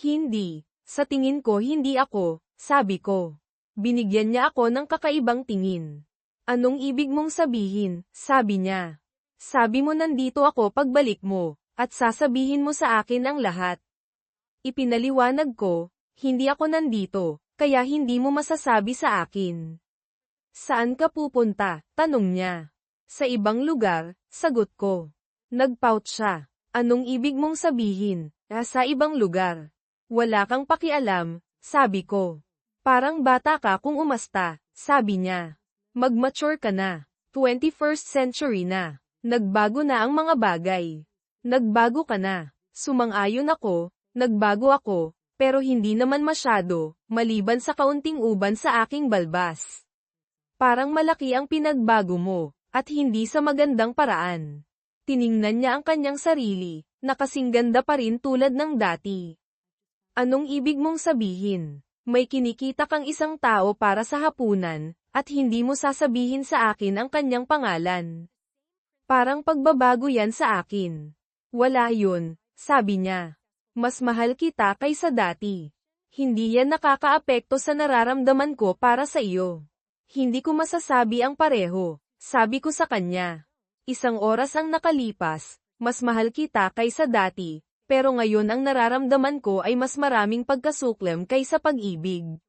Hindi. Sa tingin ko hindi ako, sabi ko. Binigyan niya ako ng kakaibang tingin. Anong ibig mong sabihin, sabi niya. Sabi mo nandito ako pagbalik mo, at sasabihin mo sa akin ang lahat. Ipinaliwanag ko, hindi ako nandito, kaya hindi mo masasabi sa akin. Saan ka pupunta? Tanong niya. Sa ibang lugar, sagot ko. Nagpout siya. Anong ibig mong sabihin? Sa ibang lugar. Wala kang pakialam, sabi ko. Parang bata ka kung umasta, sabi niya. Mag-mature ka na. 21st century na. Nagbago na ang mga bagay. Nagbago ka na. Sumang-ayon ako, nagbago ako, pero hindi naman masyado, maliban sa kaunting uban sa aking balbas. Parang malaki ang pinagbago mo, at hindi sa magandang paraan. Tiningnan niya ang kanyang sarili, na kasing ganda pa rin tulad ng dati. Anong ibig mong sabihin? May kinikita kang isang tao para sa hapunan, at hindi mo sasabihin sa akin ang kanyang pangalan. Parang pagbabago yan sa akin. Wala yun, sabi niya. Mas mahal kita kaysa dati. Hindi yan nakakaapekto sa nararamdaman ko para sa iyo. Hindi ko masasabi ang pareho, sabi ko sa kanya. Isang oras ang nakalipas, mas mahal kita kaysa dati, pero ngayon ang nararamdaman ko ay mas maraming pagkasuklem kaysa pag-ibig.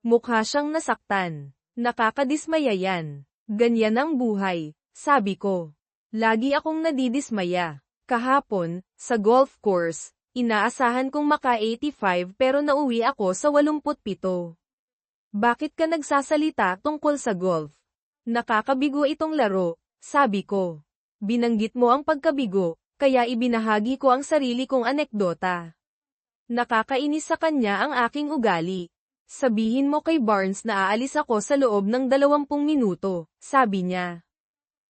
Mukha siyang nasaktan. Nakakadismaya yan. Ganyan ang buhay, sabi ko. Lagi akong nadidismaya. Kahapon, sa golf course, inaasahan kong maka-85 pero nauwi ako sa 87. Bakit ka nagsasalita tungkol sa golf? Nakakabigo itong laro, sabi ko. Binanggit mo ang pagkabigo, kaya ibinahagi ko ang sarili kong anekdota. Nakakainis sa kanya ang aking ugali. Sabihin mo kay Barnes na aalis ako sa loob ng 20 minuto, sabi niya.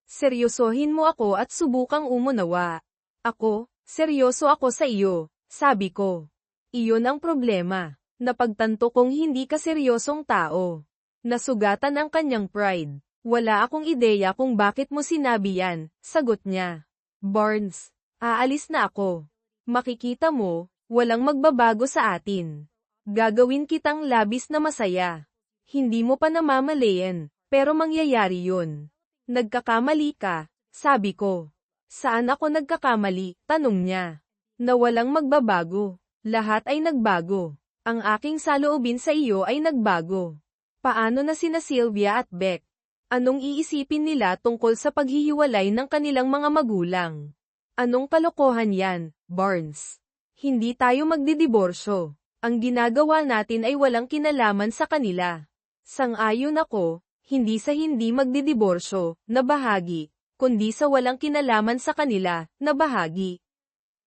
Seryosohin mo ako at subukang umunawa. Ako, seryoso ako sa iyo, sabi ko. Iyon ang problema. Napagtanto kong hindi ka seryosong tao. Nasugatan ang kanyang pride. Wala akong ideya kung bakit mo sinabi yan, sagot niya. Barnes, aalis na ako. Makikita mo, walang magbabago sa atin. Gagawin kitang labis na masaya. Hindi mo pa namamalayan, pero mangyayari yun. Nagkakamali ka, sabi ko. Saan ako nagkakamali? Tanong niya. Na walang magbabago. Lahat ay nagbago. Ang aking saloobin sa iyo ay nagbago. Paano na sina Sylvia at Beck? Anong iisipin nila tungkol sa paghihiwalay ng kanilang mga magulang? Anong kalokohan yan, Barnes? Hindi tayo magdidiborsyo. Ang ginagawa natin ay walang kinalaman sa kanila. Sang-ayon ako, hindi sa hindi magdidiborsyo, na bahagi, kundi sa walang kinalaman sa kanila, na bahagi.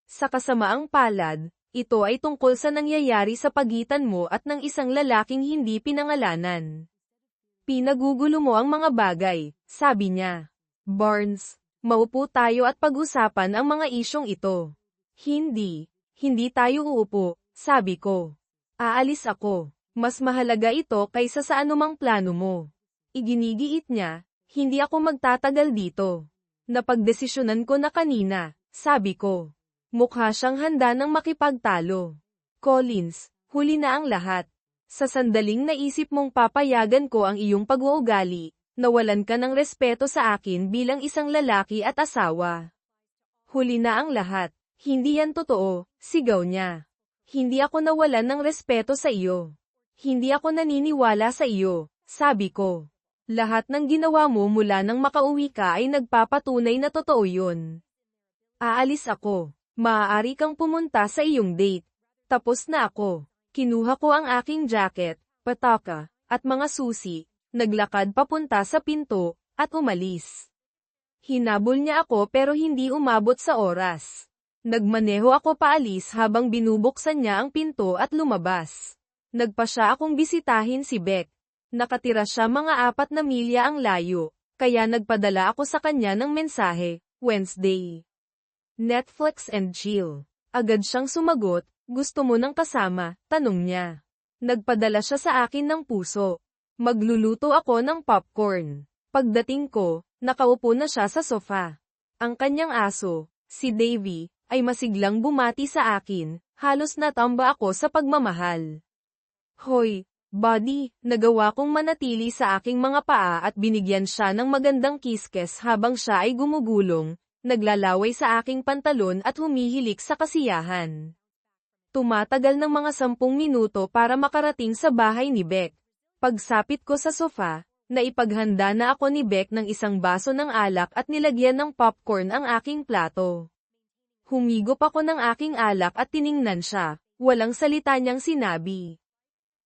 Sa kasamaang palad, ito ay tungkol sa nangyayari sa pagitan mo at ng isang lalaking hindi pinangalanan. Pinagugulo mo ang mga bagay, sabi niya. Barnes, maupo tayo at pag-usapan ang mga isyong ito. Hindi tayo uupo, sabi ko. Aalis ako. Mas mahalaga ito kaysa sa anumang plano mo. Iginigiit niya, hindi ako magtatagal dito. Napagdesisyonan ko na kanina, sabi ko. Mukha siyang handa ng makipagtalo. Collins, huli na ang lahat. Sa sandaling naisip mong papayagan ko ang iyong pag-uugali, nawalan ka ng respeto sa akin bilang isang lalaki at asawa. Huli na ang lahat. Hindi yan totoo, sigaw niya. Hindi ako nawalan ng respeto sa iyo. Hindi ako naniniwala sa iyo, sabi ko. Lahat ng ginawa mo mula nang makauwi ka ay nagpapatunay na totoo yun. Aalis ako. Maaari kang pumunta sa iyong date. Tapos na ako. Kinuha ko ang aking jacket, pataka, at mga susi, naglakad papunta sa pinto, at umalis. Hinabol niya ako pero hindi umabot sa oras. Nagmaneho ako paalis habang binubuksan niya ang pinto at lumabas. Nagpa siya akong bisitahin si Beck. Nakatira siya mga 4 na milya ang layo, kaya nagpadala ako sa kanya ng mensahe, Wednesday. Netflix and chill. Agad siyang sumagot, gusto mo ng kasama, tanong niya. Nagpadala siya sa akin ng puso. Magluluto ako ng popcorn. Pagdating ko, nakaupo na siya sa sofa. Ang kanyang aso, si Davy, ay masiglang bumati sa akin, Halos natamba ako sa pagmamahal. Hoy, buddy, nagawa kong manatili sa aking mga paa at binigyan siya ng magandang kiskes habang siya ay gumugulong, naglalaway sa aking pantalon at humihilik sa kasiyahan. Tumatagal ng mga 10 minuto para makarating sa bahay ni Beck. Pagsapit ko sa sofa, naipaghanda na ako ni Beck ng isang baso ng alak at nilagyan ng popcorn ang aking plato. Humigop ako ng aking alak at tiningnan siya, walang salita niyang sinabi.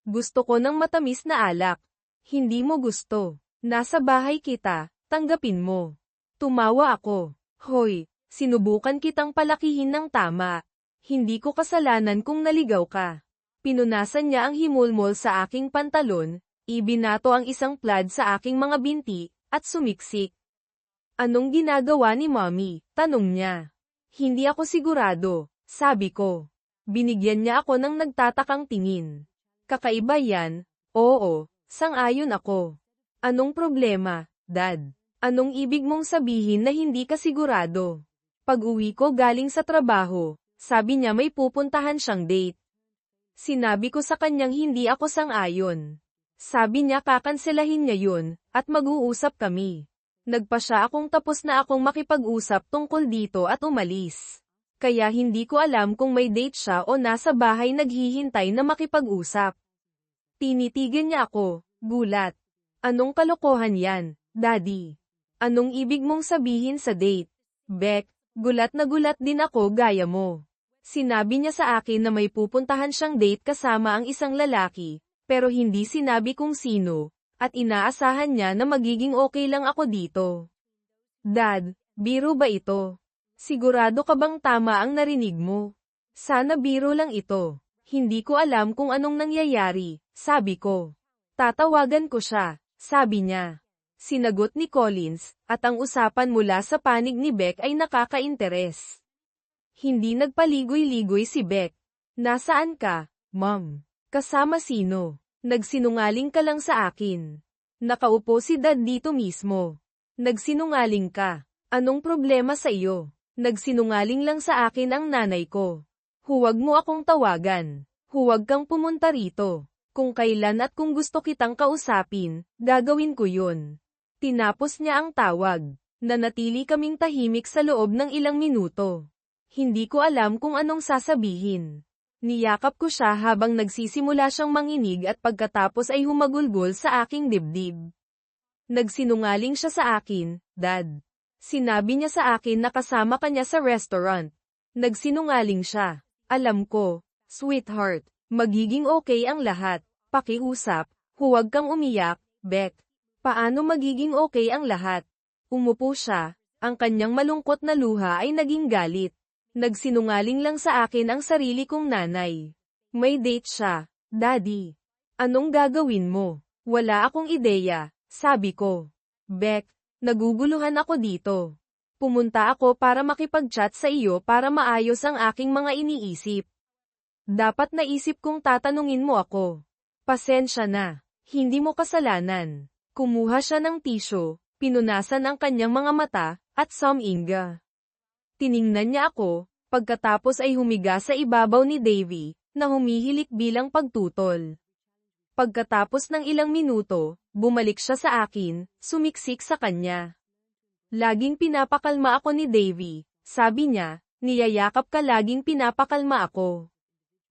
Gusto ko ng matamis na alak. Hindi mo gusto. Nasa bahay kita, tanggapin mo. Tumawa ako. Hoy, sinubukan kitang palakihin ng tama. Hindi ko kasalanan kung naligaw ka. Pinunasan niya ang himulmol sa aking pantalon, ibinato ang isang plaid sa aking mga binti, at sumiksik. Anong ginagawa ni Mommy? Tanong niya. Hindi ako sigurado, sabi ko. Binigyan niya ako ng nagtatakang tingin. Kakaiba yan? Oo, sang-ayon ako. Anong problema, Dad? Anong ibig mong sabihin na hindi ka sigurado? Pag-uwi ko galing sa trabaho, sabi niya may pupuntahan siyang date. Sinabi ko sa kanyang hindi ako sang-ayon. Sabi niya kakanselahin niya yun, at mag-uusap kami. Nagpa siya akong tapos na akong makipag-usap tungkol dito at umalis. Kaya hindi ko alam kung may date siya o nasa bahay naghihintay na makipag-usap. Tinitigan niya ako, gulat. Anong kalokohan yan, Daddy? Anong ibig mong sabihin sa date? Beck, gulat na gulat din ako gaya mo. Sinabi niya sa akin na may pupuntahan siyang date kasama ang isang lalaki, pero hindi sinabi kung sino, at inaasahan niya na magiging okay lang ako dito. Dad, biro ba ito? Sigurado ka bang tama ang narinig mo? Sana biro lang ito. Hindi ko alam kung anong nangyayari, sabi ko. Tatawagan ko siya, sabi niya. Sinagot ni Collins, at ang usapan mula sa panig ni Beck ay nakaka-interes. Hindi nagpaligoy-ligoy si Beck. Nasaan ka, Mom? Kasama sino? Nagsinungaling ka lang sa akin. Nakaupo si Dad dito mismo. Nagsinungaling ka. Anong problema sa iyo? Nagsinungaling lang sa akin ang nanay ko. Huwag mo akong tawagan. Huwag kang pumunta rito. Kung kailan at kung gusto kitang kausapin, gagawin ko yun. Tinapos niya ang tawag. Nanatili kaming tahimik sa loob ng ilang minuto. Hindi ko alam kung anong sasabihin. Niyakap ko siya habang nagsisimula siyang manginig at pagkatapos ay humagulgol sa aking dibdib. Nagsinungaling siya sa akin, Dad. Sinabi niya sa akin na kasama ka niya sa restaurant. Nagsinungaling siya. Alam ko, sweetheart, magiging okay ang lahat. Pakiusap, huwag kang umiyak, Beck. Paano magiging okay ang lahat? Umupo siya, ang kanyang malungkot na luha ay naging galit. Nagsinungaling lang sa akin ang sarili kong nanay. May date siya, Daddy. Anong gagawin mo? Wala akong ideya, sabi ko. Beck, naguguluhan ako dito. Pumunta ako para makipag-chat sa iyo para maayos ang aking mga iniisip. Dapat naisip kong tatanungin mo ako. Pasensya na, hindi mo kasalanan. Kumuha siya ng tisyo, pinunasan ang kanyang mga mata, at suminga. Tiningnan niya ako, pagkatapos ay humiga sa ibabaw ni Davy, na humihilik bilang pagtutol. Pagkatapos ng ilang minuto, bumalik siya sa akin, sumiksik sa kanya. Laging pinapakalma ako ni Davy, sabi niya, niyayakap ka laging pinapakalma ako.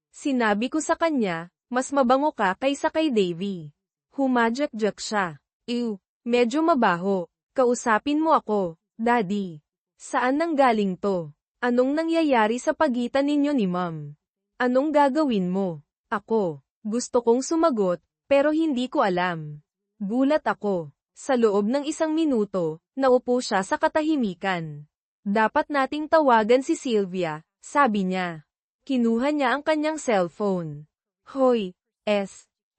Sinabi ko sa kanya, mas mabango ka kaysa kay Davy. Humadyak-jak siya. Ew, medyo mabaho. Kausapin mo ako, Daddy. Saan nanggaling to? Anong nangyayari sa pagitan ninyo ni Mom? Anong gagawin mo? Ako, gusto kong sumagot, pero hindi ko alam. Gulat ako. Sa loob ng 1 minuto, naupo siya sa katahimikan. Dapat nating tawagan si Sylvia, sabi niya. Kinuha niya ang kanyang cellphone. Hoy,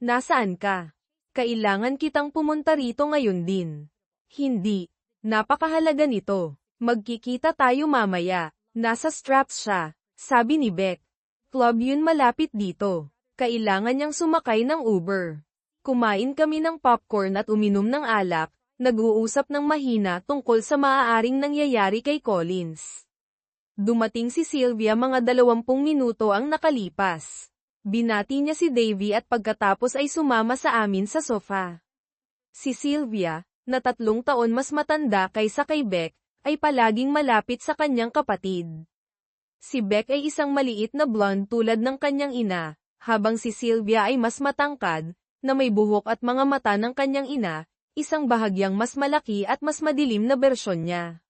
nasaan ka? Kailangan kitang pumunta rito ngayon din. Hindi. Napakahalaga nito. Magkikita tayo mamaya. Nasa Straps siya, sabi ni Beck. Club yun malapit dito. Kailangan niyang sumakay ng Uber. Kumain kami ng popcorn at uminom ng alak, nag-uusap ng mahina tungkol sa maaaring nangyayari kay Collins. Dumating si Sylvia mga 20 minuto ang nakalipas. Binati niya si Davy at pagkatapos ay sumama sa amin sa sofa. Si Sylvia, na 3 taon mas matanda kaysa kay Beck, ay palaging malapit sa kanyang kapatid. Si Beck ay isang maliit na blonde tulad ng kanyang ina, habang si Sylvia ay mas matangkad, na may buhok at mga mata ng kanyang ina, isang bahagyang mas malaki at mas madilim na bersyon niya.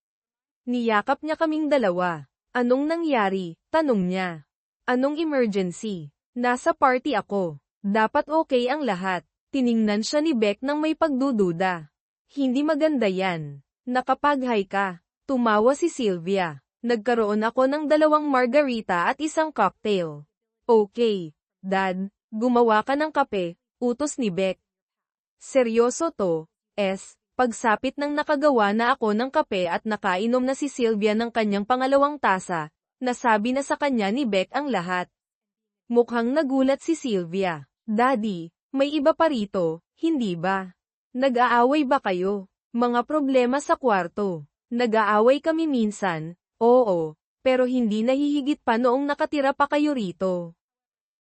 Niyakap niya kaming dalawa. Anong nangyari? Tanong niya. Anong emergency? Nasa party ako. Dapat okay ang lahat. Tiningnan siya ni Beck nang may pagdududa. Hindi maganda yan. Nakapag-hi ka. Tumawa si Sylvia. Nagkaroon ako ng 2 margarita at isang cocktail. Okay, Dad, gumawa ka ng kape, utos ni Beck. Seryoso to, pagsapit ng nakagawa na ako ng kape at nakainom na si Sylvia ng kanyang pangalawang tasa, nasabi na sa kanya ni Beck ang lahat. Mukhang nagulat si Sylvia. Daddy, may iba pa rito, hindi ba? Nag-aaway ba kayo? Mga problema sa kwarto. Nag-aaway kami minsan, oo, pero hindi nahihigit pa noong nakatira pa kayo rito.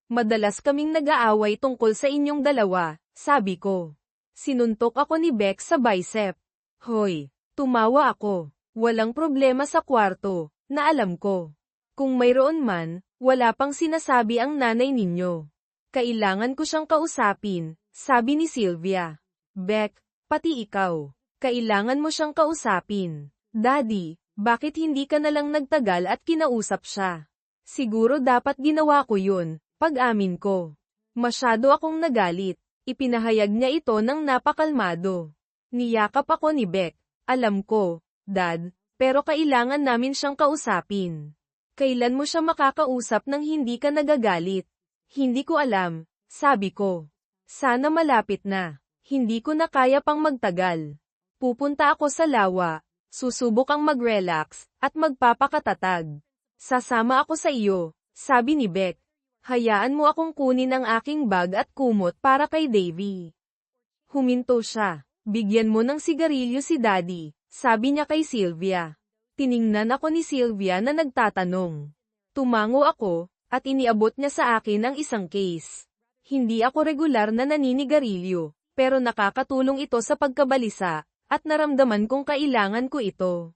Madalas kaming nag-aaway tungkol sa inyong dalawa, sabi ko. Sinuntok ako ni Beck sa bicep. Hoy, tumawa ako. Walang problema sa kwarto, na alam ko. Kung mayroon man, wala pang sinasabi ang nanay ninyo. Kailangan ko siyang kausapin, sabi ni Sylvia. Beck, pati ikaw. Kailangan mo siyang kausapin. Daddy, bakit hindi ka nalang nagtagal at kinausap siya? Siguro dapat ginawa ko yun, pag-amin ko. Masyado akong nagalit. Ipinahayag niya ito ng napakalmado. Niyakap ako ni Beck. Alam ko, Dad, pero kailangan namin siyang kausapin. Kailan mo siya makakausap nang hindi ka nagagalit? Hindi ko alam, sabi ko. Sana malapit na. Hindi ko na kaya pang magtagal. Pupunta ako sa lawa, susubukang mag-relax, at magpapakatatag. Sasama ako sa iyo, sabi ni Beck. Hayaan mo akong kunin ang aking bag at kumot para kay Davy. Huminto siya. Bigyan mo ng sigarilyo si Daddy, sabi niya kay Sylvia. Tiningnan ako ni Sylvia na nagtatanong. Tumango ako, at iniabot niya sa akin ang isang case. Hindi ako regular na naninigarilyo, pero nakakatulong ito sa pagkabalisa, at naramdaman kong kailangan ko ito.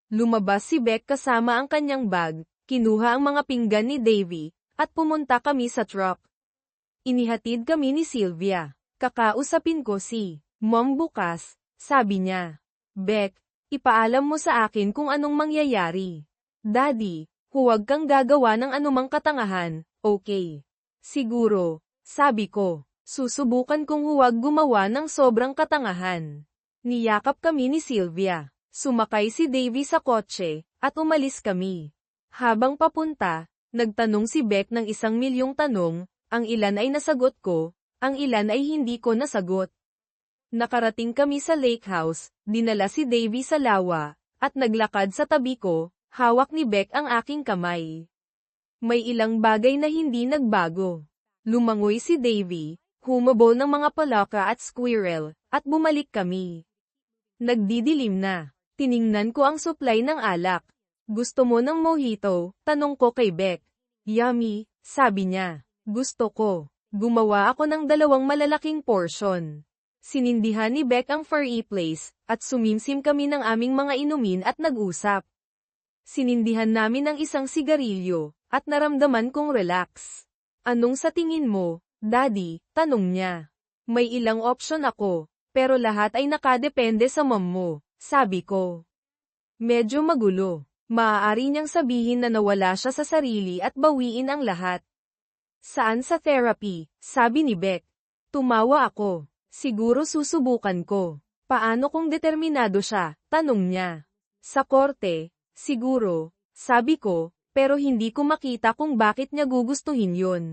Lumabas si Beck kasama ang kanyang bag, kinuha ang mga pinggan ni Davy, at pumunta kami sa truck. Inihatid kami ni Sylvia. Kakausapin ko si Mom bukas, sabi niya. Beck, ipaalam mo sa akin kung anong mangyayari. Daddy, huwag kang gagawa ng anumang katangahan, okay? Siguro, sabi ko. Susubukan kong huwag gumawa ng sobrang katangahan. Niyakap kami ni Sylvia. Sumakay si Davy sa kotse, at umalis kami. Habang papunta, nagtanong si Beck ng 1,000,000 tanong, ang ilan ay nasagot ko, ang ilan ay hindi ko nasagot. Nakarating kami sa lake house, dinala si Davy sa lawa, at naglakad sa tabi ko, hawak ni Beck ang aking kamay. May ilang bagay na hindi nagbago. Lumangoy si Davy, humabol ng mga palaka at squirrel, at bumalik kami. Nagdidilim na. Tiningnan ko ang supply ng alak. Gusto mo ng mojito? Tanong ko kay Beck. Yummy, sabi niya. Gusto ko. Gumawa ako ng 2 malalaking portion. Sinindihan ni Beck ang furry place, at sumimsim kami ng aming mga inumin at nag-usap. Sinindihan namin ang isang sigarilyo, at naramdaman kong relax. Anong sa tingin mo, Daddy? Tanong niya. May ilang option ako, pero lahat ay nakadepende sa mom mo, sabi ko. Medyo magulo. Maaari niyang sabihin na nawala siya sa sarili at bawiin ang lahat. Saan sa therapy? Sabi ni Beck. Tumawa ako. Siguro susubukan ko. Paano kung determinado siya? Tanong niya. Sa korte, siguro, sabi ko, pero hindi ko makita kung bakit niya gugustuhin yun.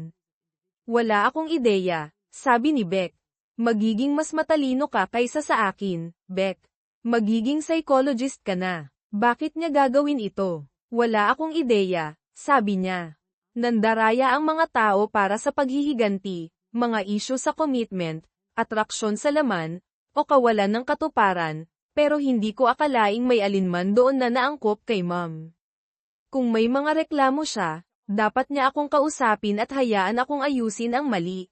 Wala akong ideya, sabi ni Beck. Magiging mas matalino ka kaysa sa akin, Beck. Magiging psychologist ka na. Bakit niya gagawin ito? Wala akong ideya, sabi niya. Nandaraya ang mga tao para sa paghihiganti, mga isyu sa commitment, atraksyon sa laman, o kawalan ng katuparan, pero hindi ko akalaing may alinman doon na naangkop kay Mom. Kung may mga reklamo siya, dapat niya akong kausapin at hayaan akong ayusin ang mali.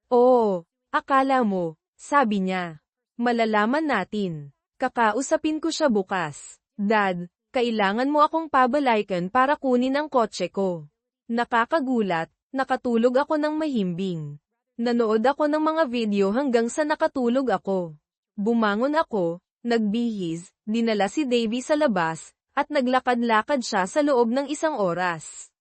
Oo, akala mo, sabi niya. Malalaman natin. Kakausapin ko siya bukas. Dad, kailangan mo akong pabalaykan para kunin ang kotse ko. Nakakagulat, nakatulog ako ng mahimbing. Nanood ako ng mga video hanggang sa nakatulog ako. Bumangon ako, nagbihis, dinala si Davy sa labas, at naglakad-lakad siya sa loob ng 1 oras.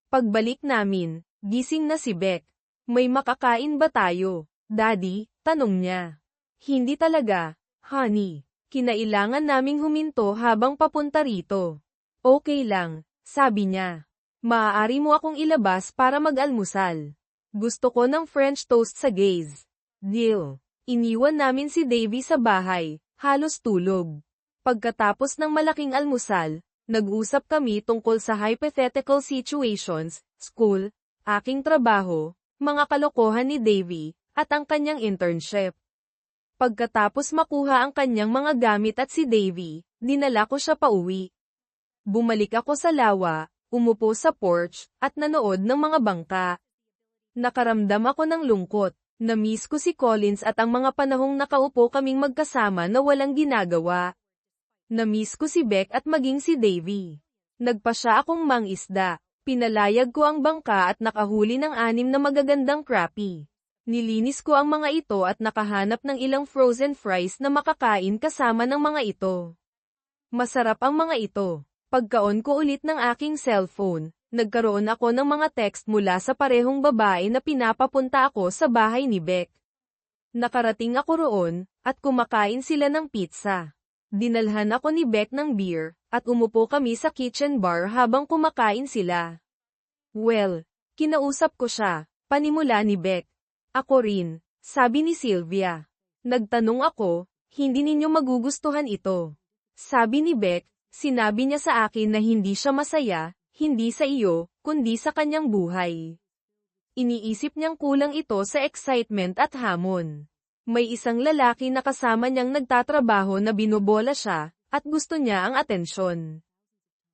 Pagbalik namin, gising na si Beck. May makakain ba tayo, Daddy? Tanong niya. Hindi talaga, honey. Kinailangan naming huminto habang papunta rito. Okay lang, sabi niya. Maaari mo akong ilabas para mag-almusal. Gusto ko ng French toast sa Gaze. Deal. Iniwan namin si Davy sa bahay, halos tulog. Pagkatapos ng malaking almusal, nag-usap kami tungkol sa hypothetical situations, school, aking trabaho, mga kalokohan ni Davy, at ang kanyang internship. Pagkatapos makuha ang kanyang mga gamit at si Davy, dinala ko siya pauwi. Bumalik ako sa lawa, umupo sa porch, at nanood ng mga bangka. Nakaramdam ako ng lungkot, na-miss ko si Collins at ang mga panahong nakaupo kaming magkasama na walang ginagawa. Na-miss ko si Beck at maging si Davy. Nagpa siya akong mangisda, pinalayag ko ang bangka at nakahuli ng 6 na magagandang crappie. Nilinis ko ang mga ito at nakahanap ng ilang frozen fries na makakain kasama ng mga ito. Masarap ang mga ito. Pagka-on ko ulit ng aking cellphone, nagkaroon ako ng mga text mula sa parehong babae na pinapapunta ako sa bahay ni Beck. Nakarating ako roon, at kumakain sila ng pizza. Dinalhan ako ni Beck ng beer, at umupo kami sa kitchen bar habang kumakain sila. Well, kinausap ko siya, panimula ni Beck. Ako rin, sabi ni Sylvia. Nagtanong ako, hindi ninyo magugustuhan ito. Sabi ni Beck, sinabi niya sa akin na hindi siya masaya, hindi sa iyo, kundi sa kanyang buhay. Iniisip niyang kulang ito sa excitement at hamon. May isang lalaki na kasama niyang nagtatrabaho na binobola siya, at gusto niya ang atensyon.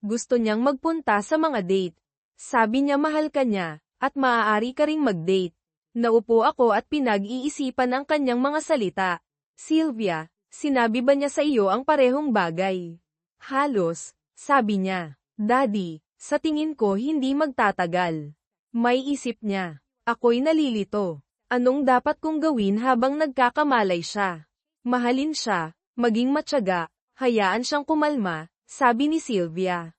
Gusto niyang magpunta sa mga date. Sabi niya mahal ka niya, at maaari ka ring mag-date. Naupo ako at pinag-iisipan ang kanyang mga salita. Sylvia, sinabi ba niya sa iyo ang parehong bagay? Halos, sabi niya. Daddy, sa tingin ko hindi magtatagal. May isip niya. Ako'y nalilito. Anong dapat kong gawin habang nagkakamalay siya? Mahalin siya, maging matyaga, hayaan siyang kumalma, sabi ni Sylvia.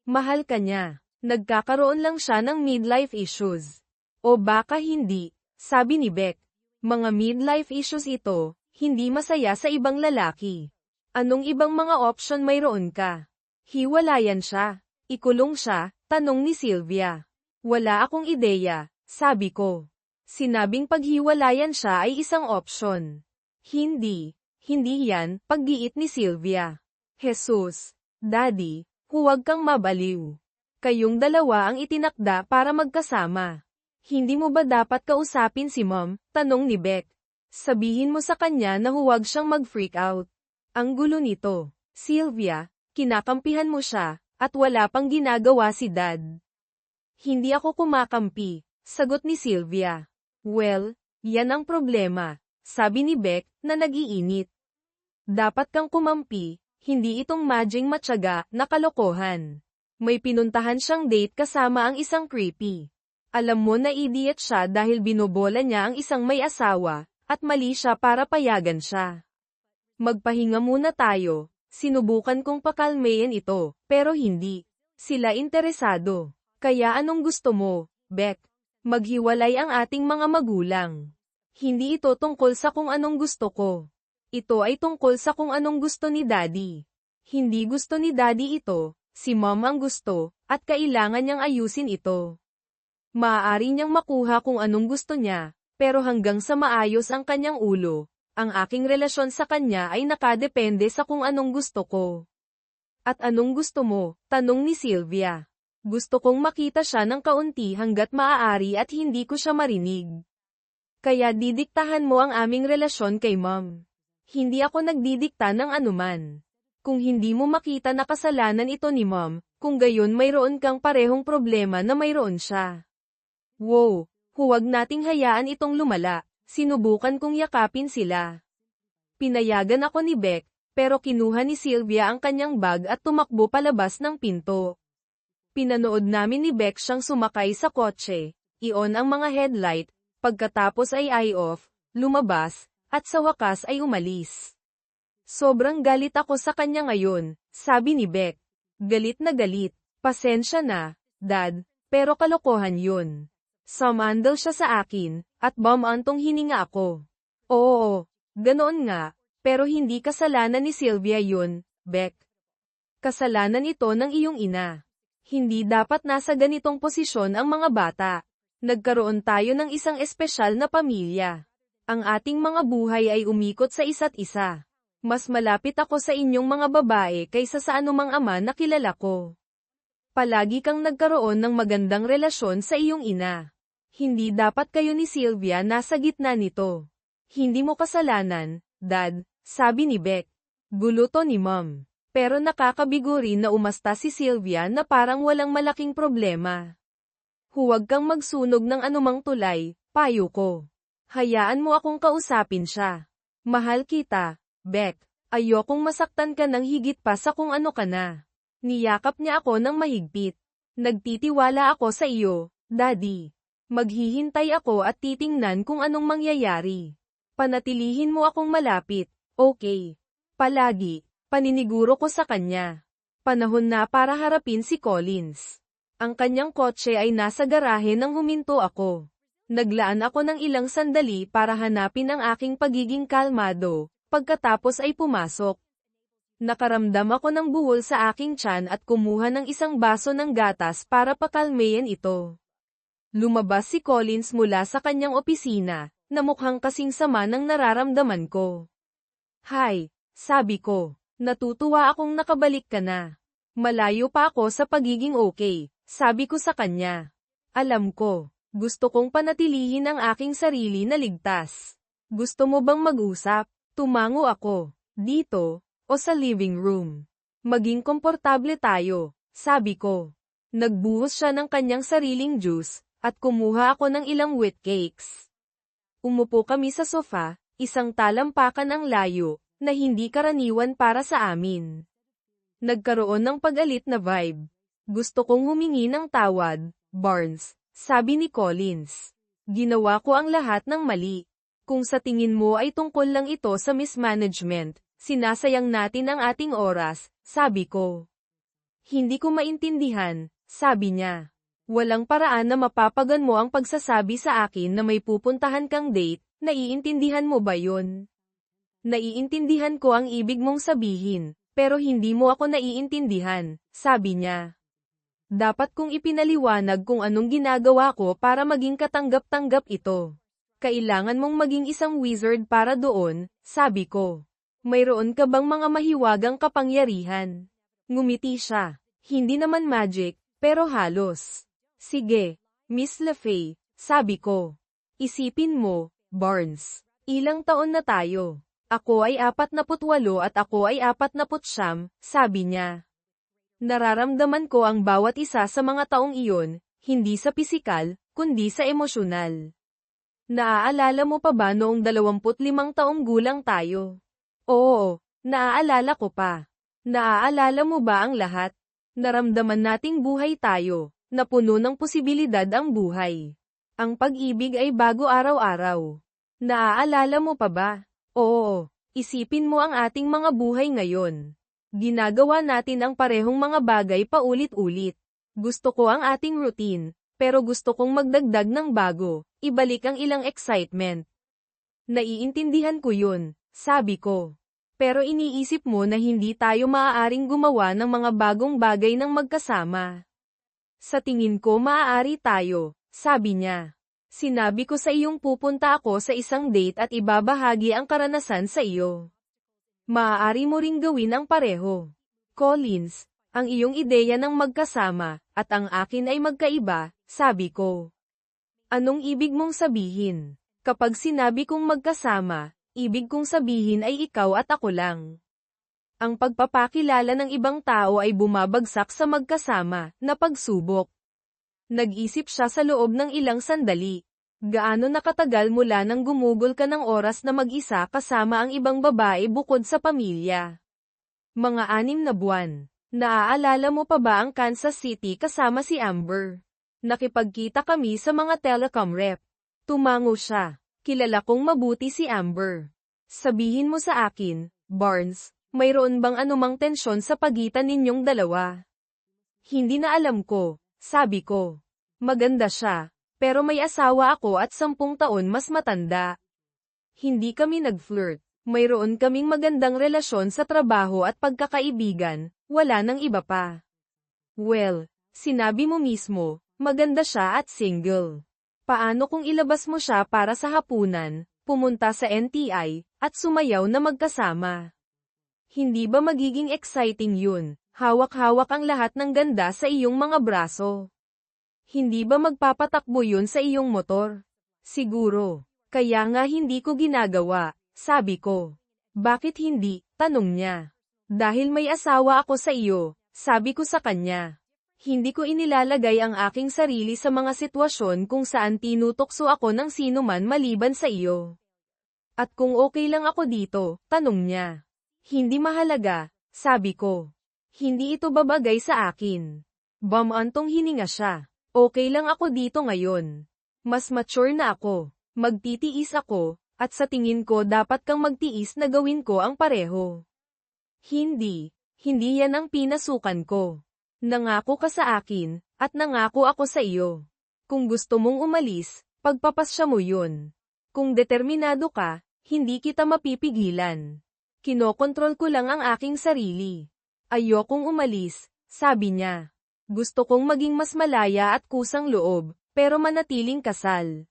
Mahal ka niya. Nagkakaroon lang siya ng midlife issues. O baka hindi, sabi ni Beck. Mga midlife issues ito, hindi masaya sa ibang lalaki. Anong ibang mga option mayroon ka? Hiwalayan siya. Ikulong siya, tanong ni Sylvia. Wala akong ideya, sabi ko. Sinabing paghiwalayan siya ay isang option. Hindi yan, paggiit ni Sylvia. Jesus, Daddy, huwag kang mabaliw. Kayong dalawa ang itinakda para magkasama. Hindi mo ba dapat kausapin si Mom? Tanong ni Beck. Sabihin mo sa kanya na huwag siyang mag-freak out. Ang gulo nito. Sylvia, kinakampihan mo siya, at wala pang ginagawa si Dad. Hindi ako kumakampi, sagot ni Sylvia. Well, yan ang problema, sabi ni Beck, na nag-iinit. Dapat kang kumampi, hindi itong madjing matyaga na kalokohan. May pinuntahan siyang date kasama ang isang creepy. Alam mo na idiot siya dahil binobola niya ang isang may asawa, at mali siya para payagan siya. Magpahinga muna tayo, sinubukan kong pakalmayin ito, pero hindi. Sila interesado. Kaya anong gusto mo, Beck? Maghiwalay ang ating mga magulang. Hindi ito tungkol sa kung anong gusto ko. Ito ay tungkol sa kung anong gusto ni Daddy. Hindi gusto ni Daddy ito, si Mom ang gusto, at kailangan niyang ayusin ito. Maaari niyang makuha kung anong gusto niya, pero hanggang sa maayos ang kanyang ulo, ang aking relasyon sa kanya ay nakadepende sa kung anong gusto ko. At anong gusto mo? Tanong ni Sylvia. Gusto kong makita siya ng kaunti hanggat maaari at hindi ko siya marinig. Kaya didiktahan mo ang aming relasyon kay Mom. Hindi ako nagdidikta ng anuman. Kung hindi mo makita na kasalanan ito ni Mom, Kung gayon mayroon kang parehong problema na mayroon siya. Wow, huwag nating hayaan itong lumala. Sinubukan kong yakapin sila. Pinayagan ako ni Beck, pero kinuha ni Sylvia ang kanyang bag at tumakbo palabas ng pinto. Pinanood namin ni Beck siyang sumakay sa kotse, i-on ang mga headlight, pagkatapos ay eye-off, lumabas, at sa wakas ay umalis. Sobrang galit ako sa kanya ngayon, sabi ni Beck. Galit na galit. Pasensya na, Dad, pero kalokohan yun. Sumandal siya sa akin, at bumantong hininga ako. Oo, ganoon nga, pero hindi kasalanan ni Sylvia yun, Beck. Kasalanan ito ng iyong ina. Hindi dapat nasa ganitong posisyon ang mga bata. Nagkaroon tayo ng isang espesyal na pamilya. Ang ating mga buhay ay umikot sa isa't isa. Mas malapit ako sa inyong mga babae kaysa sa anumang ama na kilala ko. Palagi kang nagkaroon ng magandang relasyon sa iyong ina. Hindi dapat kayo ni Sylvia nasa gitna nito. Hindi mo kasalanan, Dad, sabi ni Beck. Guluto ni Mom. Pero nakakabigo rin na umasta si Sylvia na parang walang malaking problema. Huwag kang magsunog ng anumang tulay, payo ko. Hayaan mo akong kausapin siya. Mahal kita, Beck. Ayokong masaktan ka ng higit pa sa kung ano ka na. Niyakap niya ako ng mahigpit. Nagtitiwala ako sa iyo, Daddy. Maghihintay ako at titingnan kung anong mangyayari. Panatilihin mo akong malapit, okay? Palagi. Paniniguro ko sa kanya. Panahon na para harapin si Collins. Ang kanyang kotse ay nasa garahe nang huminto ako. Naglaan ako ng ilang sandali para hanapin ang aking pagiging kalmado, pagkatapos ay pumasok. Nakaramdam ako ng buhol sa aking tiyan at kumuha ng isang baso ng gatas para pakalmayan ito. Lumabas si Collins mula sa kanyang opisina, na mukhang kasing sama ng nararamdaman ko. Hi, sabi ko. Natutuwa akong nakabalik ka na. Malayo pa ako sa pagiging okay, sabi ko sa kanya. Alam ko, gusto kong panatilihin ang aking sarili na ligtas. Gusto mo bang mag-usap? Tumango ako. Dito, o sa living room. Maging komportable tayo, sabi ko. Nagbuhos siya ng kanyang sariling juice, at kumuha ako ng ilang wheat cakes. Umupo kami sa sofa, isang talampakan ang layo, na hindi karaniwan para sa amin. Nagkaroon ng pag-alit na vibe. Gusto kong humingi ng tawad, Barnes, sabi ni Collins. Ginawa ko ang lahat ng mali. Kung sa tingin mo ay tungkol lang ito sa mismanagement, sinasayang natin ang ating oras, sabi ko. Hindi ko maintindihan, sabi niya. Walang paraan na mapapagan mo ang pagsasabi sa akin na may pupuntahan kang date, naiintindihan mo ba yun? Naiintindihan ko ang ibig mong sabihin, pero hindi mo ako naiintindihan, sabi niya. Dapat kong ipinaliwanag kung anong ginagawa ko para maging katanggap-tanggap ito. Kailangan mong maging isang wizard para doon, sabi ko. Mayroon ka bang mga mahiwagang kapangyarihan? Ngumiti siya. Hindi naman magic, pero halos. Sige, Miss LaFay, sabi ko. Isipin mo, Barnes. Ilang taon na tayo? Ako ay 48 at ako ay 49, sabi niya. Nararamdaman ko ang bawat isa sa mga taong iyon, hindi sa pisikal, kundi sa emosyonal. Naaalala mo pa ba noong 25 taong gulang tayo? Oo, naaalala ko pa. Naaalala mo ba ang lahat? Naramdaman nating buhay tayo, na puno ng posibilidad ang buhay. Ang pag-ibig ay bago araw-araw. Naaalala mo pa ba? Oo, isipin mo ang ating mga buhay ngayon. Ginagawa natin ang parehong mga bagay paulit-ulit. Gusto ko ang ating routine, pero gusto kong magdagdag ng bago, ibalik ang ilang excitement. Naiintindihan ko yun, sabi ko. Pero iniisip mo na hindi tayo maaaring gumawa ng mga bagong bagay ng magkasama. Sa tingin ko maaari tayo, sabi niya. Sinabi ko sa iyong pupunta ako sa isang date at ibabahagi ang karanasan sa iyo. Maaari mo ring gawin ang pareho. Collins, ang iyong ideya ng magkasama, at ang akin ay magkaiba, sabi ko. Anong ibig mong sabihin? Kapag sinabi kong magkasama, ibig kong sabihin ay ikaw at ako lang. Ang pagpapakilala ng ibang tao ay bumabagsak sa magkasama na pagsubok. Nag-isip siya sa loob ng ilang sandali. Gaano nakatagal mula nang gumugol ka ng oras na mag-isa kasama ang ibang babae bukod sa pamilya? Mga 6 na buwan. Naaalala mo pa ba ang Kansas City kasama si Amber? Nakipagkita kami sa mga telecom rep. Tumango siya. Kilala kong mabuti si Amber. Sabihin mo sa akin, Barnes, mayroon bang anumang tensyon sa pagitan ninyong dalawa? Hindi na alam ko, sabi ko. Maganda siya, pero may asawa ako at 10 taon mas matanda. Hindi kami nag-flirt. Mayroon kaming magandang relasyon sa trabaho at pagkakaibigan, wala nang iba pa. Well, sinabi mo mismo, maganda siya at single. Paano kung ilabas mo siya para sa hapunan, pumunta sa NTI, at sumayaw na magkasama? Hindi ba magiging exciting yun? Hawak-hawak ang lahat ng ganda sa iyong mga braso. Hindi ba magpapatakbo yun sa iyong motor? Siguro. Kaya nga hindi ko ginagawa, sabi ko. Bakit hindi? Tanong niya. Dahil may asawa ako sa iyo, sabi ko sa kanya. Hindi ko inilalagay ang aking sarili sa mga sitwasyon kung saan tinutokso ako ng sino man maliban sa iyo. At kung okay lang ako dito, tanong niya. Hindi mahalaga, sabi ko. Hindi ito babagay sa akin. Bumantong hininga siya. Okay lang ako dito ngayon. Mas mature na ako. Magtitiis ako, at sa tingin ko dapat kang magtiis na gawin ko ang pareho. Hindi yan ang pinasukan ko. Nangako ka sa akin, at nangako ako sa iyo. Kung gusto mong umalis, pagpapasya mo yun. Kung determinado ka, hindi kita mapipigilan. Kinokontrol ko lang ang aking sarili. Ayokong umalis, sabi niya. Gusto kong maging mas malaya at kusang loob, pero manatiling kasal.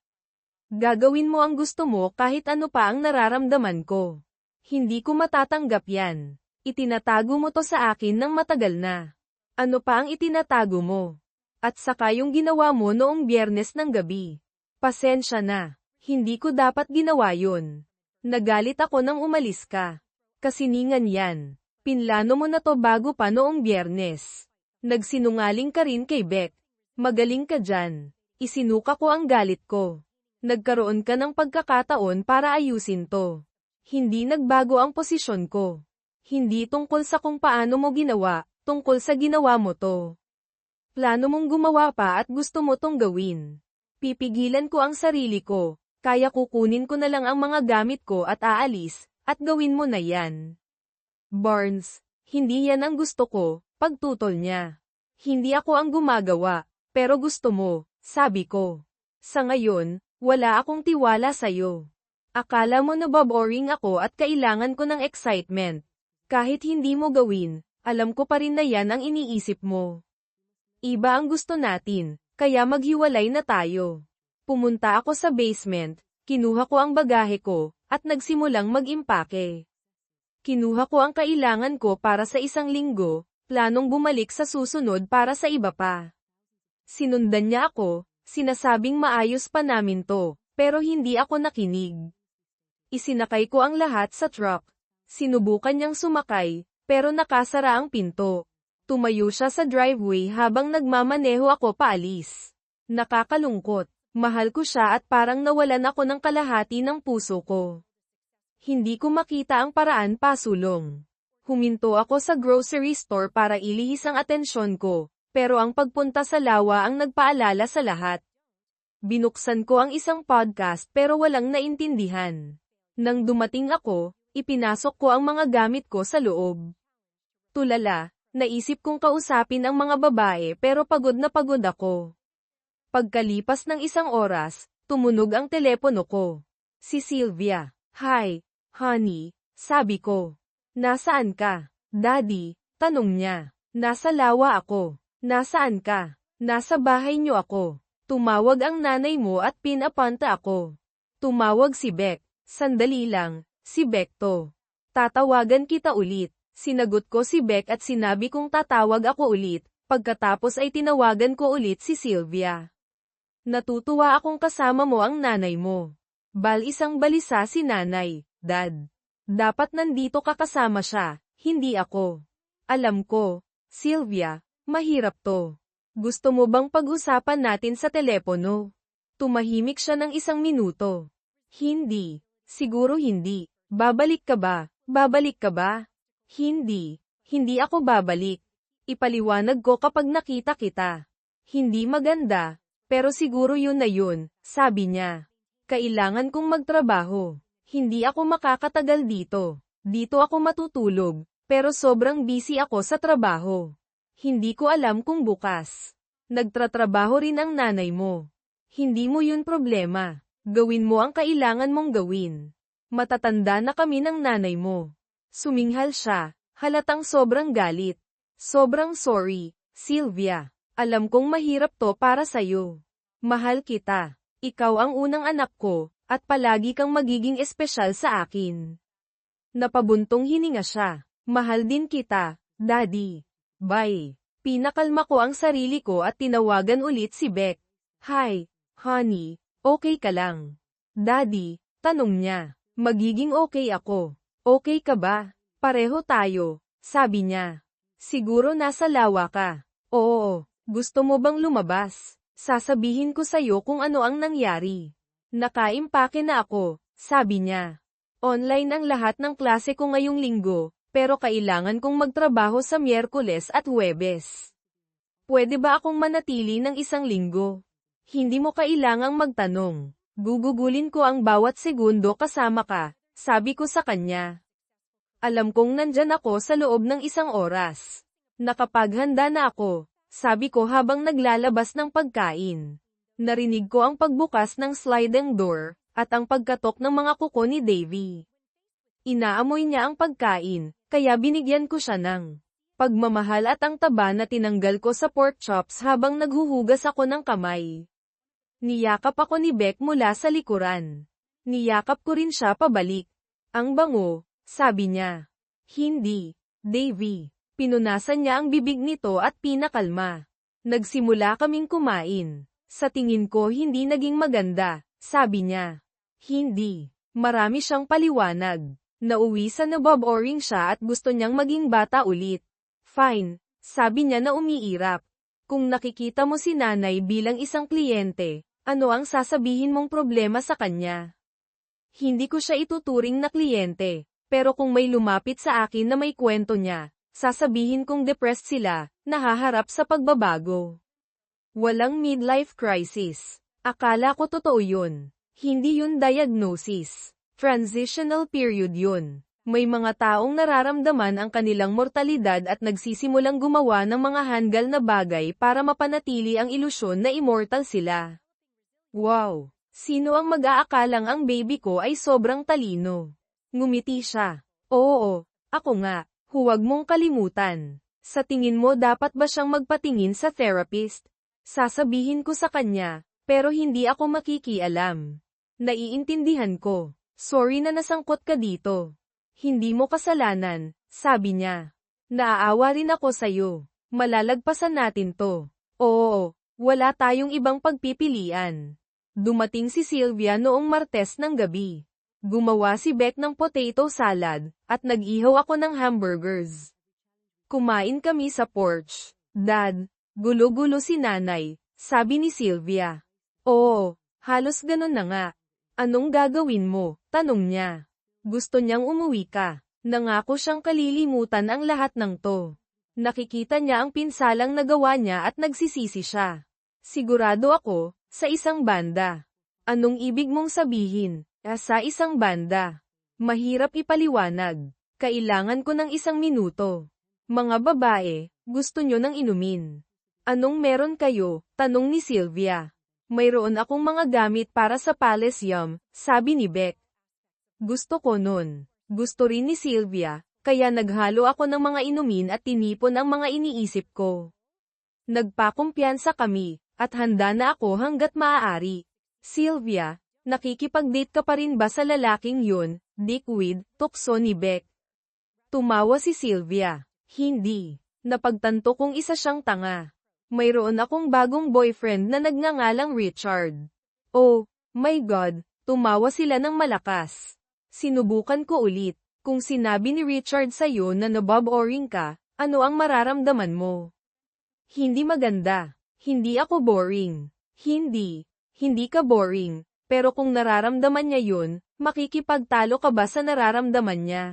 Gagawin mo ang gusto mo kahit ano pa ang nararamdaman ko. Hindi ko matatanggap yan. Itinatago mo to sa akin ng matagal na. Ano pa ang itinatago mo? At saka yung ginawa mo noong Biyernes ng gabi. Pasensya na. Hindi ko dapat ginawa yun. Nagalit ako nang umalis ka. Kasiningan yan. Pinlano mo na to bago pa noong Biyernes. Nagsinungaling ka rin kay Beck. Magaling ka dyan. Isinuka ko ang galit ko. Nagkaroon ka ng pagkakataon para ayusin to. Hindi nagbago ang posisyon ko. Hindi tungkol sa kung paano mo ginawa, tungkol sa ginawa mo to. Plano mong gumawa pa at gusto mo tong gawin. Pipigilan ko ang sarili ko, kaya kukunin ko na lang ang mga gamit ko at aalis, at gawin mo na yan. Barnes, hindi yan ang gusto ko, pagtutol niya. Hindi ako ang gumagawa, pero gusto mo, sabi ko. Sa ngayon, wala akong tiwala sa'yo. Akala mo na boring ako at kailangan ko ng excitement. Kahit hindi mo gawin, alam ko pa rin na yan ang iniisip mo. Iba ang gusto natin, kaya maghiwalay na tayo. Pumunta ako sa basement, kinuha ko ang bagahe ko, at nagsimulang mag-impake. Kinuha ko ang kailangan ko para sa 1 linggo, planong bumalik sa susunod para sa iba pa. Sinundan niya ako, sinasabing maayos pa namin to, pero hindi ako nakinig. Isinakay ko ang lahat sa truck. Sinubukan niyang sumakay, pero nakasara ang pinto. Tumayo siya sa driveway habang nagmamaneho ako paalis. Nakakalungkot. Mahal ko siya at parang nawalan ako ng kalahati ng puso ko. Hindi ko makita ang paraan pasulong. Huminto ako sa grocery store para ilihis ang atensyon ko, pero ang pagpunta sa lawa ang nagpaalala sa lahat. Binuksan ko ang isang podcast pero walang naintindihan. Nang dumating ako, ipinasok ko ang mga gamit ko sa loob. Tulala, naisip kong kausapin ang mga babae pero pagod na pagod ako. Pagkalipas ng 1 oras, tumunog ang telepono ko. Si Sylvia. Hi, honey, sabi ko. Nasaan ka? Daddy, tanong niya. Nasa lawa ako. Nasaan ka? Nasa bahay niyo ako. Tumawag ang nanay mo at pinapunta ako. Tumawag si Beck. Sandali lang, si Beck to. Tatawagan kita ulit. Sinagot ko si Beck at sinabi kong tatawag ako ulit. Pagkatapos ay tinawagan ko ulit si Sylvia. Natutuwa akong kasama mo ang nanay mo. Isang balisa si nanay, Dad. Dapat nandito ka kasama siya, hindi ako. Alam ko, Sylvia, mahirap to. Gusto mo bang pag-usapan natin sa telepono? Tumahimik siya ng 1 minuto. Hindi. Siguro hindi. Babalik ka ba? Babalik ka ba? Hindi. Hindi ako babalik. Ipaliwanag ko kapag nakita kita. Hindi maganda. Pero siguro yun na yun, sabi niya. Kailangan kong magtrabaho. Hindi ako makakatagal dito. Dito ako matutulog. Pero sobrang busy ako sa trabaho. Hindi ko alam kung bukas. Nagtratrabaho rin ang nanay mo. Hindi mo yun problema. Gawin mo ang kailangan mong gawin. Matatanda na kami ng nanay mo. Suminghal siya, halatang sobrang galit. Sobrang sorry, Sylvia. Alam kong mahirap to para sa'yo. Mahal kita. Ikaw ang unang anak ko, at palagi kang magiging espesyal sa akin. Napabuntong hininga siya. Mahal din kita, Daddy. Bye. Pinakalma ko ang sarili ko at tinawagan ulit si Beck. Hi, honey, okay ka lang? Daddy, tanong niya. Magiging okay ako. Okay ka ba? Pareho tayo, sabi niya. Siguro nasa lawa ka. Oo, gusto mo bang lumabas? Sasabihin ko sa'yo kung ano ang nangyari. Nakaimpake na ako, sabi niya. Online ang lahat ng klase ko ngayong linggo, pero kailangan kong magtrabaho sa Miyerkules at Huwebes. Pwede ba akong manatili ng 1 linggo? Hindi mo kailangang magtanong. Gugugulin ko ang bawat segundo kasama ka, sabi ko sa kanya. Alam kong nandyan ako sa loob ng 1 oras. Nakapaghanda na ako, sabi ko habang naglalabas ng pagkain. Narinig ko ang pagbukas ng sliding door, at ang pagkatok ng mga kuko ni Davy. Inaamoy niya ang pagkain, kaya binigyan ko siya ng pagmamahal at ang taba na tinanggal ko sa pork chops habang naghuhugas ako ng kamay. Niyakap ako ni Beck mula sa likuran. Niyakap ko rin siya pabalik. Ang bango, sabi niya. Hindi, Davy. Pinunasan niya ang bibig nito at pinakalma. Nagsimula kaming kumain. Sa tingin ko hindi naging maganda, sabi niya. Hindi. Marami siyang paliwanag. Nauwi sa nabob o-ring siya at gusto niyang maging bata ulit. Fine, sabi niya na umiirap. Kung nakikita mo si nanay bilang isang kliyente, ano ang sasabihin mong problema sa kanya? Hindi ko siya ituturing na kliyente, pero kung may lumapit sa akin na may kwento niya, sasabihin kong depressed sila, nahaharap sa pagbabago. Walang midlife crisis. Akala ko totoo yun. Hindi yun diagnosis. Transitional period yun. May mga taong nararamdaman ang kanilang mortalidad at nagsisimulang gumawa ng mga hanggal na bagay para mapanatili ang ilusyon na immortal sila. Wow! Sino ang mag-aakalang ang baby ko ay sobrang talino? Ngumiti siya. Oo, ako nga. Huwag mong kalimutan. Sa tingin mo dapat ba siyang magpatingin sa therapist? Sasabihin ko sa kanya, pero hindi ako makikialam. Naiintindihan ko. Sorry na nasangkot ka dito. Hindi mo kasalanan, sabi niya. Naaawa rin ako sa'yo. Malalagpasan natin to. Oo, wala tayong ibang pagpipilian. Dumating si Sylvia noong Martes ng gabi. Gumawa si Beck ng potato salad, at nag-ihaw ako ng hamburgers. Kumain kami sa porch. Dad, gulo-gulo si nanay, sabi ni Sylvia. Oo, halos ganun na nga. Anong gagawin mo? Tanong niya. Gusto niyang umuwi ka. Nangako siyang kalilimutan ang lahat ng to. Nakikita niya ang pinsalang nagawa niya at nagsisisi siya. Sigurado ako, sa isang banda. Anong ibig mong sabihin? Sa isang banda. Mahirap ipaliwanag. Kailangan ko ng 1 minuto. Mga babae, gusto nyo ng inumin. Anong meron kayo? Tanong ni Sylvia. Mayroon akong mga gamit para sa Palace Yum, sabi ni Beck. Gusto ko nun. Gusto rin ni Sylvia, kaya naghalo ako ng mga inumin at tinipon ang mga iniisip ko. Nagpakumpiyansa kami, at handa na ako hanggat maaari. Sylvia, nakikipag-date ka pa rin ba sa lalaking yun, dickwit, tukso ni Beck? Tumawa si Sylvia. Hindi. Napagtanto kong isa siyang tanga. Mayroon akong bagong boyfriend na nagngangalang Richard. Oh, my God, tumawa sila ng malakas. Sinubukan ko ulit. Kung sinabi ni Richard sa'yo na naboboring ka, ano ang mararamdaman mo? Hindi maganda. Hindi ako boring. Hindi ka boring. Pero kung nararamdaman niya yun, makikipagtalo ka ba sa nararamdaman niya?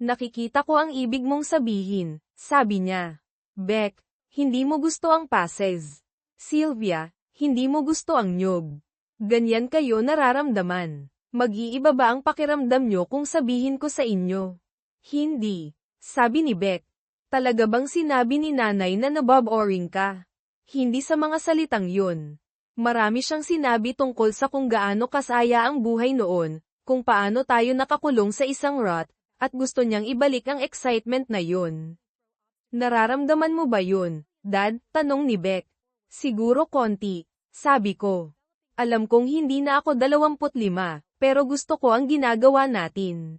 Nakikita ko ang ibig mong sabihin, sabi niya. Beck, hindi mo gusto ang passes. Sylvia, hindi mo gusto ang nyog. Ganyan kayo nararamdaman. Mag-iiba ba ang pakiramdam nyo kung sabihin ko sa inyo? Hindi. Sabi ni Beck. Talaga bang sinabi ni nanay na naboboring ka? Hindi sa mga salitang yun. Marami siyang sinabi tungkol sa kung gaano kasaya ang buhay noon, kung paano tayo nakakulong sa isang rut, at gusto niyang ibalik ang excitement na yun. Nararamdaman mo ba yun, Dad? Tanong ni Beck. Siguro konti, sabi ko. Alam kong hindi na ako 25, pero gusto ko ang ginagawa natin.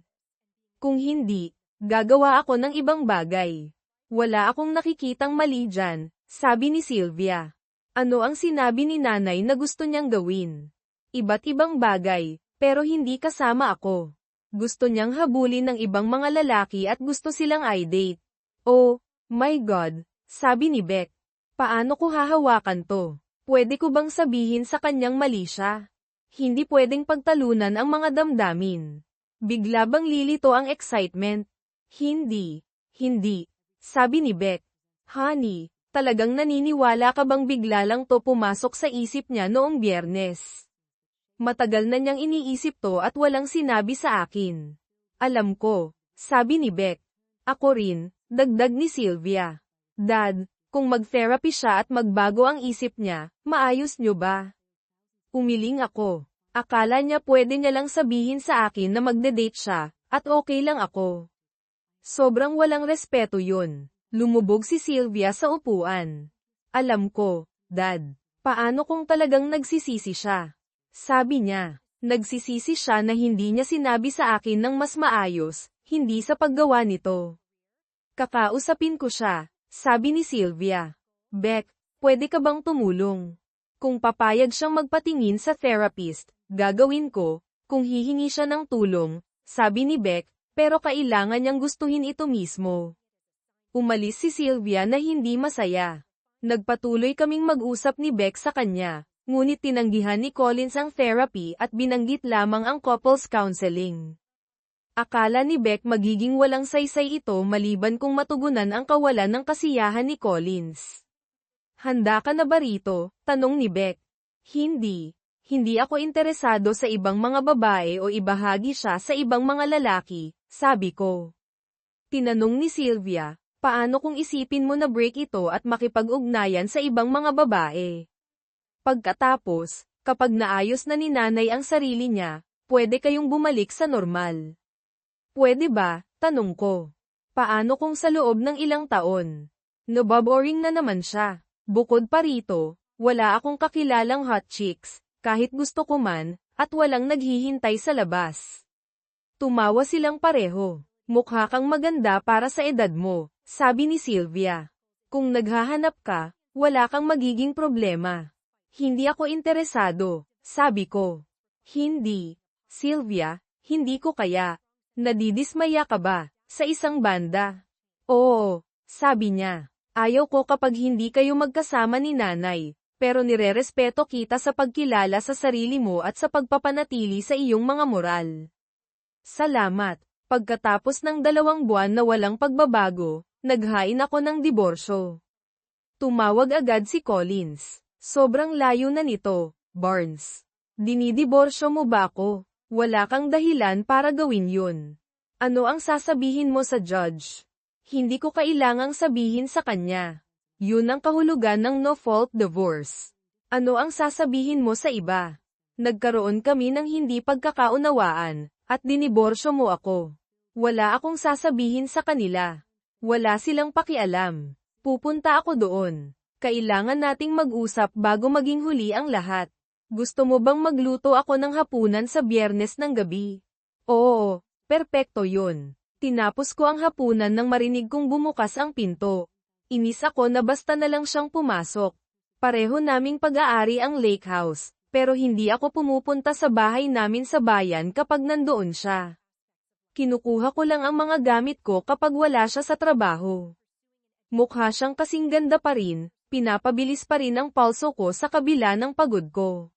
Kung hindi, gagawa ako ng ibang bagay. Wala akong nakikitang mali dyan, sabi ni Sylvia. Ano ang sinabi ni nanay na gusto niyang gawin? Iba't ibang bagay, pero hindi kasama ako. Gusto niyang habulin ng ibang mga lalaki at gusto silang i-date. Oh, my God, sabi ni Beck. Paano ko hahawakan to? Pwede ko bang sabihin sa kanyang mali siya? Hindi pwedeng pagtalunan ang mga damdamin. Bigla bang lilito ang excitement? Hindi. Sabi ni Beck. Honey, talagang naniniwala ka bang bigla lang to pumasok sa isip niya noong Biyernes? Matagal na niyang iniisip to at walang sinabi sa akin. Alam ko, sabi ni Beck. Ako rin, dagdag ni Sylvia. Dad, kung mag-therapy siya at magbago ang isip niya, maayos niyo ba? Umiling ako. Akala niya pwede niya lang sabihin sa akin na magde-date siya, at okay lang ako. Sobrang walang respeto yun. Lumubog si Sylvia sa upuan. Alam ko, Dad. Paano kung talagang nagsisisi siya? Sabi niya. Nagsisisi siya na hindi niya sinabi sa akin ng mas maayos, hindi sa paggawa nito. Kakausapin ko siya. Sabi ni Sylvia. Beck, pwede ka bang tumulong? Kung papayag siyang magpatingin sa therapist, gagawin ko, kung hihingi siya ng tulong, sabi ni Beck, pero kailangan niyang gustuhin ito mismo. Umalis si Sylvia na hindi masaya. Nagpatuloy kaming mag-usap ni Beck sa kanya, ngunit tinanggihan ni Collins ang therapy at binanggit lamang ang couples counseling. Akala ni Beck magiging walang saysay ito maliban kung matugunan ang kawalan ng kasiyahan ni Collins. Handa ka na ba rito? Tanong ni Beck. Hindi. Hindi ako interesado sa ibang mga babae o ibahagi siya sa ibang mga lalaki, sabi ko. Tinanong ni Sylvia, paano kung isipin mo na break ito at makipag-ugnayan sa ibang mga babae? Pagkatapos, kapag naayos na ni nanay ang sarili niya, pwede kayong bumalik sa normal. Pwede ba? Tanong ko. Paano kung sa loob ng ilang taon? Naboboring na naman siya. Bukod pa rito, wala akong kakilalang hot chicks, kahit gusto ko man, at walang naghihintay sa labas. Tumawa silang pareho. Mukha kang maganda para sa edad mo, sabi ni Sylvia. Kung naghahanap ka, wala kang magiging problema. Hindi ako interesado, sabi ko. Hindi. Sylvia, hindi ko kaya. Nadidismaya ka ba, sa isang banda? Oo, sabi niya. Ayaw ko kapag hindi kayo magkasama ni nanay, pero nirerespeto kita sa pagkilala sa sarili mo at sa pagpapanatili sa iyong mga moral. Salamat. Pagkatapos ng 2 buwan na walang pagbabago, naghain ako ng diborsyo. Tumawag agad si Collins. Sobrang layo na nito, Barnes. Dinidiborsyo mo ba ako? Wala kang dahilan para gawin yun. Ano ang sasabihin mo sa judge? Hindi ko kailangang sabihin sa kanya. Yun ang kahulugan ng no-fault divorce. Ano ang sasabihin mo sa iba? Nagkaroon kami ng hindi pagkakaunawaan, at diniborsyo mo ako. Wala akong sasabihin sa kanila. Wala silang pakialam. Pupunta ako doon. Kailangan nating mag-usap bago maging huli ang lahat. Gusto mo bang magluto ako ng hapunan sa Biyernes ng gabi? Oo, perpekto yun. Tinapos ko ang hapunan nang marinig kong bumukas ang pinto. Inis ako na basta na lang siyang pumasok. Pareho naming pag-aari ang lake house, pero hindi ako pumupunta sa bahay namin sa bayan kapag nandoon siya. Kinukuha ko lang ang mga gamit ko kapag wala siya sa trabaho. Mukha siyang kasing ganda pa rin, pinapabilis pa rin ang pulso ko sa kabila ng pagod ko.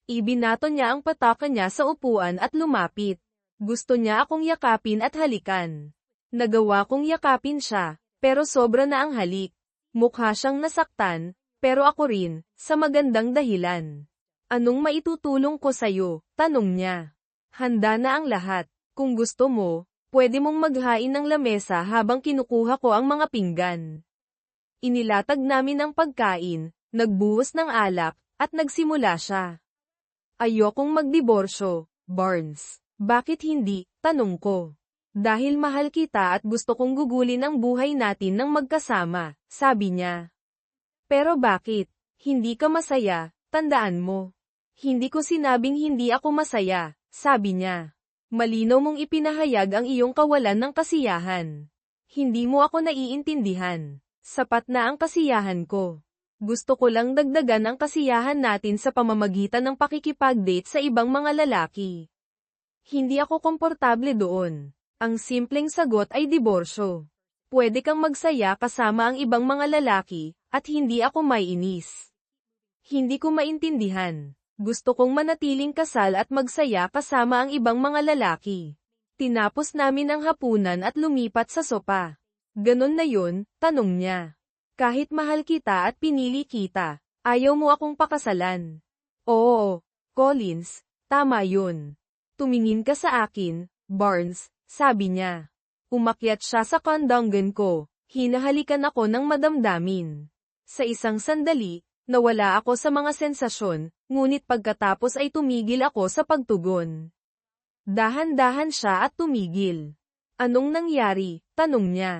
Ibinato niya ang pataka niya sa upuan at lumapit. Gusto niya akong yakapin at halikan. Nagawa kong yakapin siya, pero sobra na ang halik. Mukha siyang nasaktan, pero ako rin, sa magandang dahilan. Anong maitutulong ko sa'yo? Tanong niya. Handa na ang lahat. Kung gusto mo, pwede mong maghain ng lamesa habang kinukuha ko ang mga pinggan. Inilatag namin ang pagkain, nagbuhos ng alak, at nagsimula siya. Ayokong magdiborsyo, Barnes. Bakit hindi? Tanong ko. Dahil mahal kita at gusto kong gugulin ang buhay natin ng magkasama, sabi niya. Pero bakit? Hindi ka masaya, tandaan mo. Hindi ko sinabing hindi ako masaya, sabi niya. Malinaw mong ipinahayag ang iyong kawalan ng kasiyahan. Hindi mo ako naiintindihan. Sapat na ang kasiyahan ko. Gusto ko lang dagdagan ang kasiyahan natin sa pamamagitan ng pakikipag-date sa ibang mga lalaki. Hindi ako komportable doon. Ang simpleng sagot ay diborsyo. Pwede kang magsaya kasama ang ibang mga lalaki, at hindi ako maiinis. Hindi ko maintindihan. Gusto kong manatiling kasal at magsaya kasama ang ibang mga lalaki. Tinapos namin ang hapunan at lumipat sa sopa. Ganon na yun, tanong niya. Kahit mahal kita at pinili kita, ayaw mo akong pakasalan. Oo, Collins, tama yun. Tumingin ka sa akin, Barnes, sabi niya. Umakyat siya sa kondongan ko, hinahalikan ako ng madamdamin. Sa isang sandali, nawala ako sa mga sensasyon, ngunit pagkatapos ay tumigil ako sa pagtugon. Dahan-dahan siya at tumigil. Anong nangyari? Tanong niya.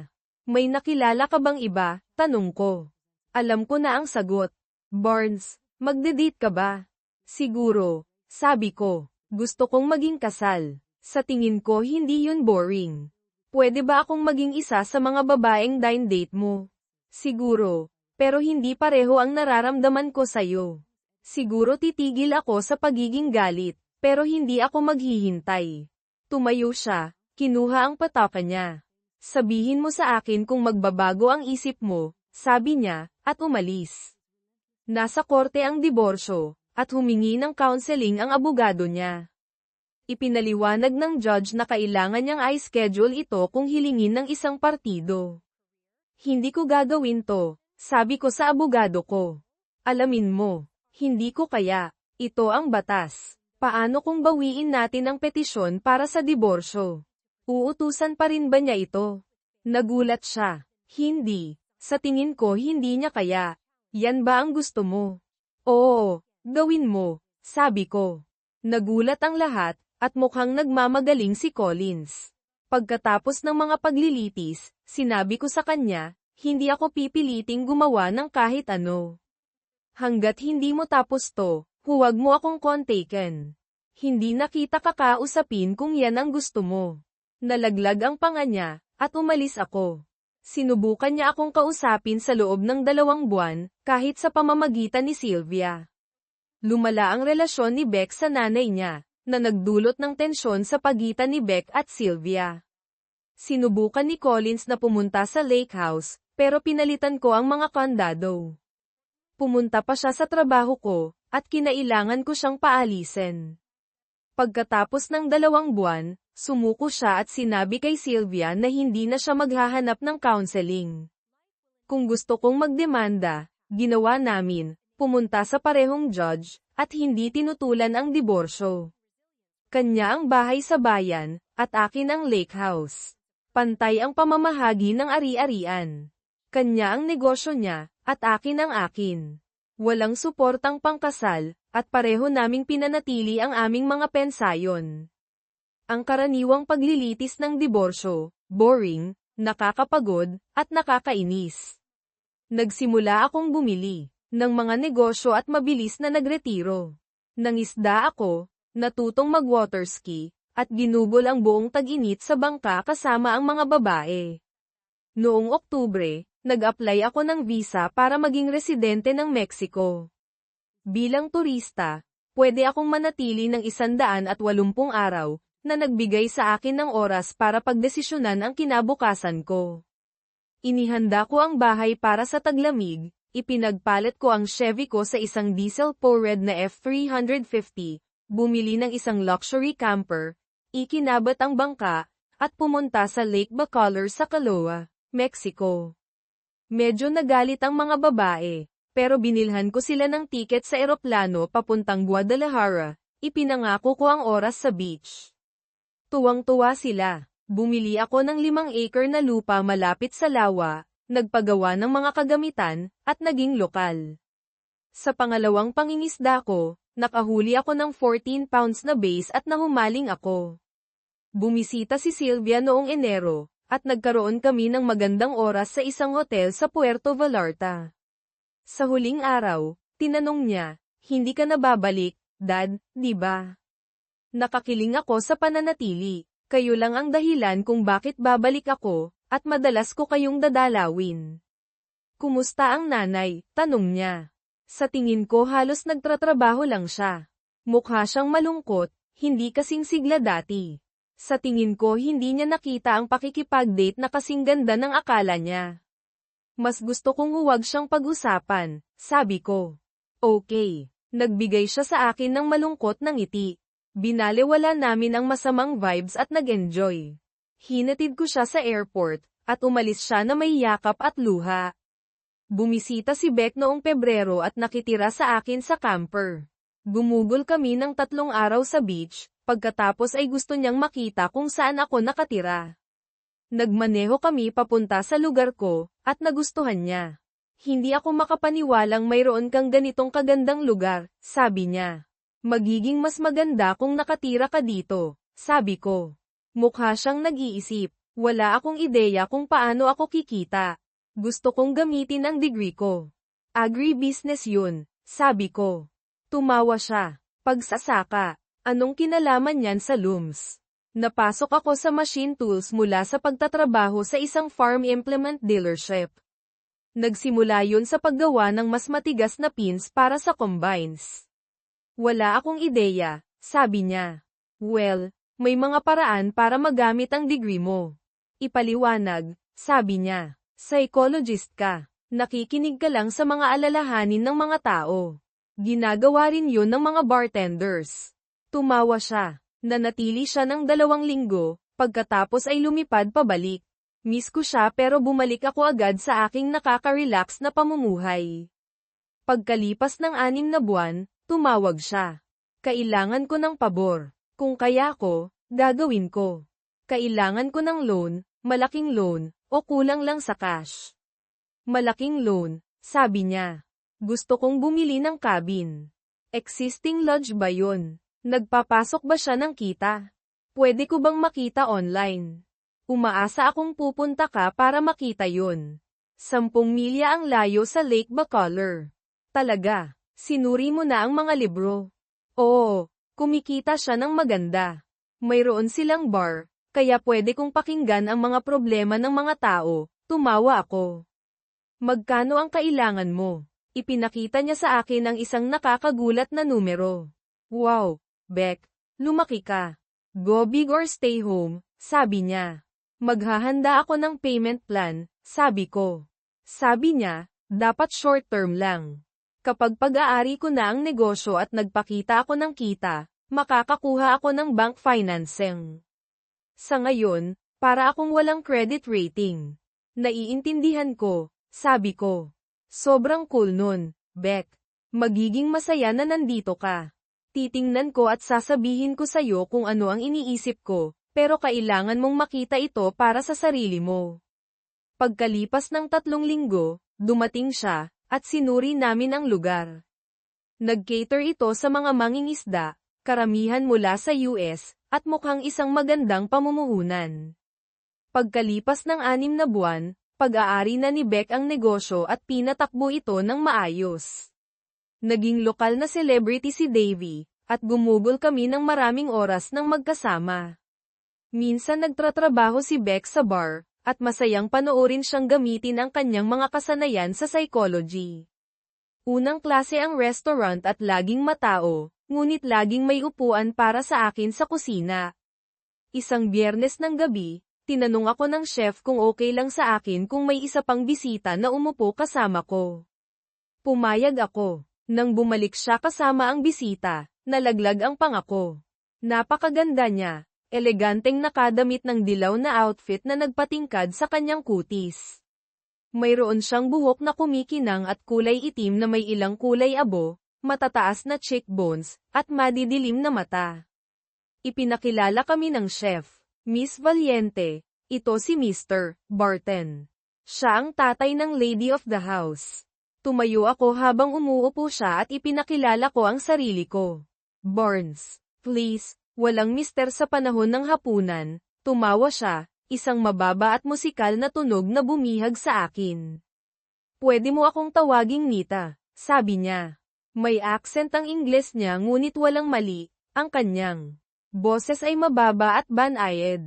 May nakilala ka bang iba? Tanong ko. Alam ko na ang sagot. Barnes, magde-date ka ba? Siguro, sabi ko. Gusto kong maging kasal. Sa tingin ko hindi yun boring. Pwede ba akong maging isa sa mga babaeng dine-date mo? Siguro, pero hindi pareho ang nararamdaman ko sa'yo. Siguro titigil ako sa pagiging galit, pero hindi ako maghihintay. Tumayo siya, kinuha ang pataka niya. Sabihin mo sa akin kung magbabago ang isip mo, sabi niya, at umalis. Nasa korte ang diborsyo, at humingi ng counseling ang abogado niya. Ipinaliwanag ng judge na kailangan niyang i-schedule ito kung hilingin ng isang partido. Hindi ko gagawin to, sabi ko sa abogado ko. Alamin mo, hindi ko kaya. Ito ang batas. Paano kung bawiin natin ang petisyon para sa diborsyo? Uutusan pa rin ba niya ito? Nagulat siya. Hindi. Sa tingin ko hindi niya kaya. Yan ba ang gusto mo? Oo, gawin mo, sabi ko. Nagulat ang lahat, at mukhang nagmamagaling si Collins. Pagkatapos ng mga paglilitis, sinabi ko sa kanya, hindi ako pipiliting gumawa ng kahit ano. Hanggat hindi mo tapos to, huwag mo akong kontaken. Hindi na kita kakausapin kung yan ang gusto mo. Nalaglag ang panga niya, at umalis ako. Sinubukan niya akong kausapin sa loob ng 2 buwan, kahit sa pamamagitan ni Sylvia. Lumala ang relasyon ni Beck sa nanay niya, na nagdulot ng tensyon sa pagitan ni Beck at Sylvia. Sinubukan ni Collins na pumunta sa lake house, pero pinalitan ko ang mga kandado. Pumunta pa siya sa trabaho ko, at kinailangan ko siyang paalisin. Pagkatapos ng 2 buwan, sumuko siya at sinabi kay Sylvia na hindi na siya maghahanap ng counseling. Kung gusto kong magdemanda, ginawa namin, pumunta sa parehong judge, at hindi tinutulan ang diborsyo. Kanya ang bahay sa bayan, at akin ang lake house. Pantay ang pamamahagi ng ari-arian. Kanya ang negosyo niya, at akin ang akin. Walang suportang pangkasal, at pareho naming pinanatili ang aming mga pensayon. Ang karaniwang paglilitis ng diborsyo, boring, nakakapagod, at nakakainis. Nagsimula akong bumili ng mga negosyo at mabilis na nagretiro. Nangisda ako, natutong mag-waterski, at ginugol ang buong tag-init sa bangka kasama ang mga babae. Noong Oktubre, nag-apply ako ng visa para maging residente ng Mexico. Bilang turista, pwede akong manatili ng 180 araw, na nagbigay sa akin ng oras para pagdesisyonan ang kinabukasan ko. Inihanda ko ang bahay para sa taglamig, ipinagpalit ko ang Chevy ko sa isang diesel po-red na F350, bumili ng isang luxury camper, ikinabat ang bangka, at pumunta sa Lake Bacolor sa Calooa, Mexico. Medyo nagalit ang mga babae, pero binilhan ko sila ng tiket sa eroplano papuntang Guadalajara, ipinangako ko ang oras sa beach. Tuwang-tuwa sila. Bumili ako ng 5 acre na lupa malapit sa lawa, nagpagawa ng mga kagamitan, at naging lokal. Sa pangalawang pangingisda ko, nakahuli ako ng 14 pounds na bass at nahumaling ako. Bumisita si Sylvia noong Enero, at nagkaroon kami ng magandang oras sa isang hotel sa Puerto Vallarta. Sa huling araw, tinanong niya, "Hindi ka na babalik, Dad, di ba?" Nakakiling ako sa pananatili. Kayo lang ang dahilan kung bakit babalik ako, at madalas ko kayong dadalawin. Kumusta ang nanay? Tanong niya. Sa tingin ko halos nagtratrabaho lang siya. Mukha siyang malungkot, hindi kasing sigla dati. Sa tingin ko hindi niya nakita ang pakikipag-date na kasing ganda ng akala niya. Mas gusto kong huwag siyang pag-usapan, sabi ko. Okay. Nagbigay siya sa akin ng malungkot na ngiti. Binalewala namin ang masamang vibes at nag-enjoy. Hinatid ko siya sa airport, at umalis siya na may yakap at luha. Bumisita si Beck noong Pebrero at nakitira sa akin sa camper. Gumugol kami ng 3 araw sa beach, pagkatapos ay gusto niyang makita kung saan ako nakatira. Nagmaneho kami papunta sa lugar ko, at nagustuhan niya. Hindi ako makapaniwalang mayroon kang ganitong kagandang lugar, sabi niya. Magiging mas maganda kung nakatira ka dito, sabi ko. Mukha siyang nag-iisip. Wala akong ideya kung paano ako kikita. Gusto kong gamitin ang degree ko. Agribusiness yun, sabi ko. Tumawa siya. Pagsasaka. Anong kinalaman niyan sa looms? Napasok ako sa machine tools mula sa pagtatrabaho sa isang farm implement dealership. Nagsimula yun sa paggawa ng mas matigas na pins para sa combines. Wala akong ideya, sabi niya. Well, may mga paraan para magamit ang degree mo. Ipaliwanag, sabi niya. Psychologist ka. Nakikinig ka lang sa mga alalahanin ng mga tao. Ginagawa rin yun ng mga bartenders. Tumawa siya. Nanatili siya ng 2 linggo, pagkatapos ay lumipad pabalik. Miss ko siya pero bumalik ako agad sa aking nakaka-relax na pamumuhay. Pagkalipas ng 6 na buwan, tumawag siya. Kailangan ko ng pabor. Kung kaya ko, gagawin ko. Kailangan ko ng loan, malaking loan, o kulang lang sa cash. Malaking loan, sabi niya. Gusto kong bumili ng cabin. Existing lodge ba yun? Nagpapasok ba siya ng kita? Pwede ko bang makita online? Umaasa akong pupunta ka para makita yun. 10 milya ang layo sa Lake Bacolor. Talaga. Sinuri mo na ang mga libro. Oo, kumikita siya ng maganda. Mayroon silang bar, kaya pwede kong pakinggan ang mga problema ng mga tao. Tumawa ako. Magkano ang kailangan mo? Ipinakita niya sa akin ang isang nakakagulat na numero. Wow, Beck, lumaki ka. Go big or stay home, sabi niya. Maghahanda ako ng payment plan, sabi ko. Sabi niya, dapat short term lang. Kapag pag-aari ko na ang negosyo at nagpakita ako ng kita, makakakuha ako ng bank financing. Sa ngayon, para akong walang credit rating. Naiintindihan ko, sabi ko. Sobrang cool nun, Beck. Magiging masaya na nandito ka. Titingnan ko at sasabihin ko sa'yo kung ano ang iniisip ko, pero kailangan mong makita ito para sa sarili mo. Pagkalipas ng 3 linggo, dumating siya, at sinuri namin ang lugar. Nag-cater ito sa mga mangingisda, karamihan mula sa US, at mukhang isang magandang pamumuhunan. Pagkalipas ng 6 na buwan, pag-aari na ni Beck ang negosyo at pinatakbo ito ng maayos. Naging lokal na celebrity si Davey, at gumugol kami ng maraming oras ng magkasama. Minsan nagtratrabaho si Beck sa bar, at masayang panoorin siyang gamitin ang kanyang mga kasanayan sa psychology. Unang klase ang restaurant at laging matao, ngunit laging may upuan para sa akin sa kusina. Isang Biyernes ng gabi, tinanong ako ng chef kung okay lang sa akin kung may isa pang bisita na umupo kasama ko. Pumayag ako. Nang bumalik siya kasama ang bisita, nalaglag ang pangako. Napakaganda niya, eleganteng nakadamit ng dilaw na outfit na nagpatingkad sa kanyang kutis. Mayroon siyang buhok na kumikinang at kulay itim na may ilang kulay abo, matataas na cheekbones, at madidilim na mata. Ipinakilala kami ng chef, Miss Valiente. Ito si Mr. Barton. Siya ang tatay ng lady of the house. Tumayo ako habang umuupo siya at ipinakilala ko ang sarili ko. Barnes, please, walang mister sa panahon ng hapunan. Tumawa siya, isang mababa at musikal na tunog na bumihag sa akin. Pwede mo akong tawaging Nita, sabi niya. May accent ang Ingles niya ngunit walang mali, ang kanyang boses ay mababa at banayad.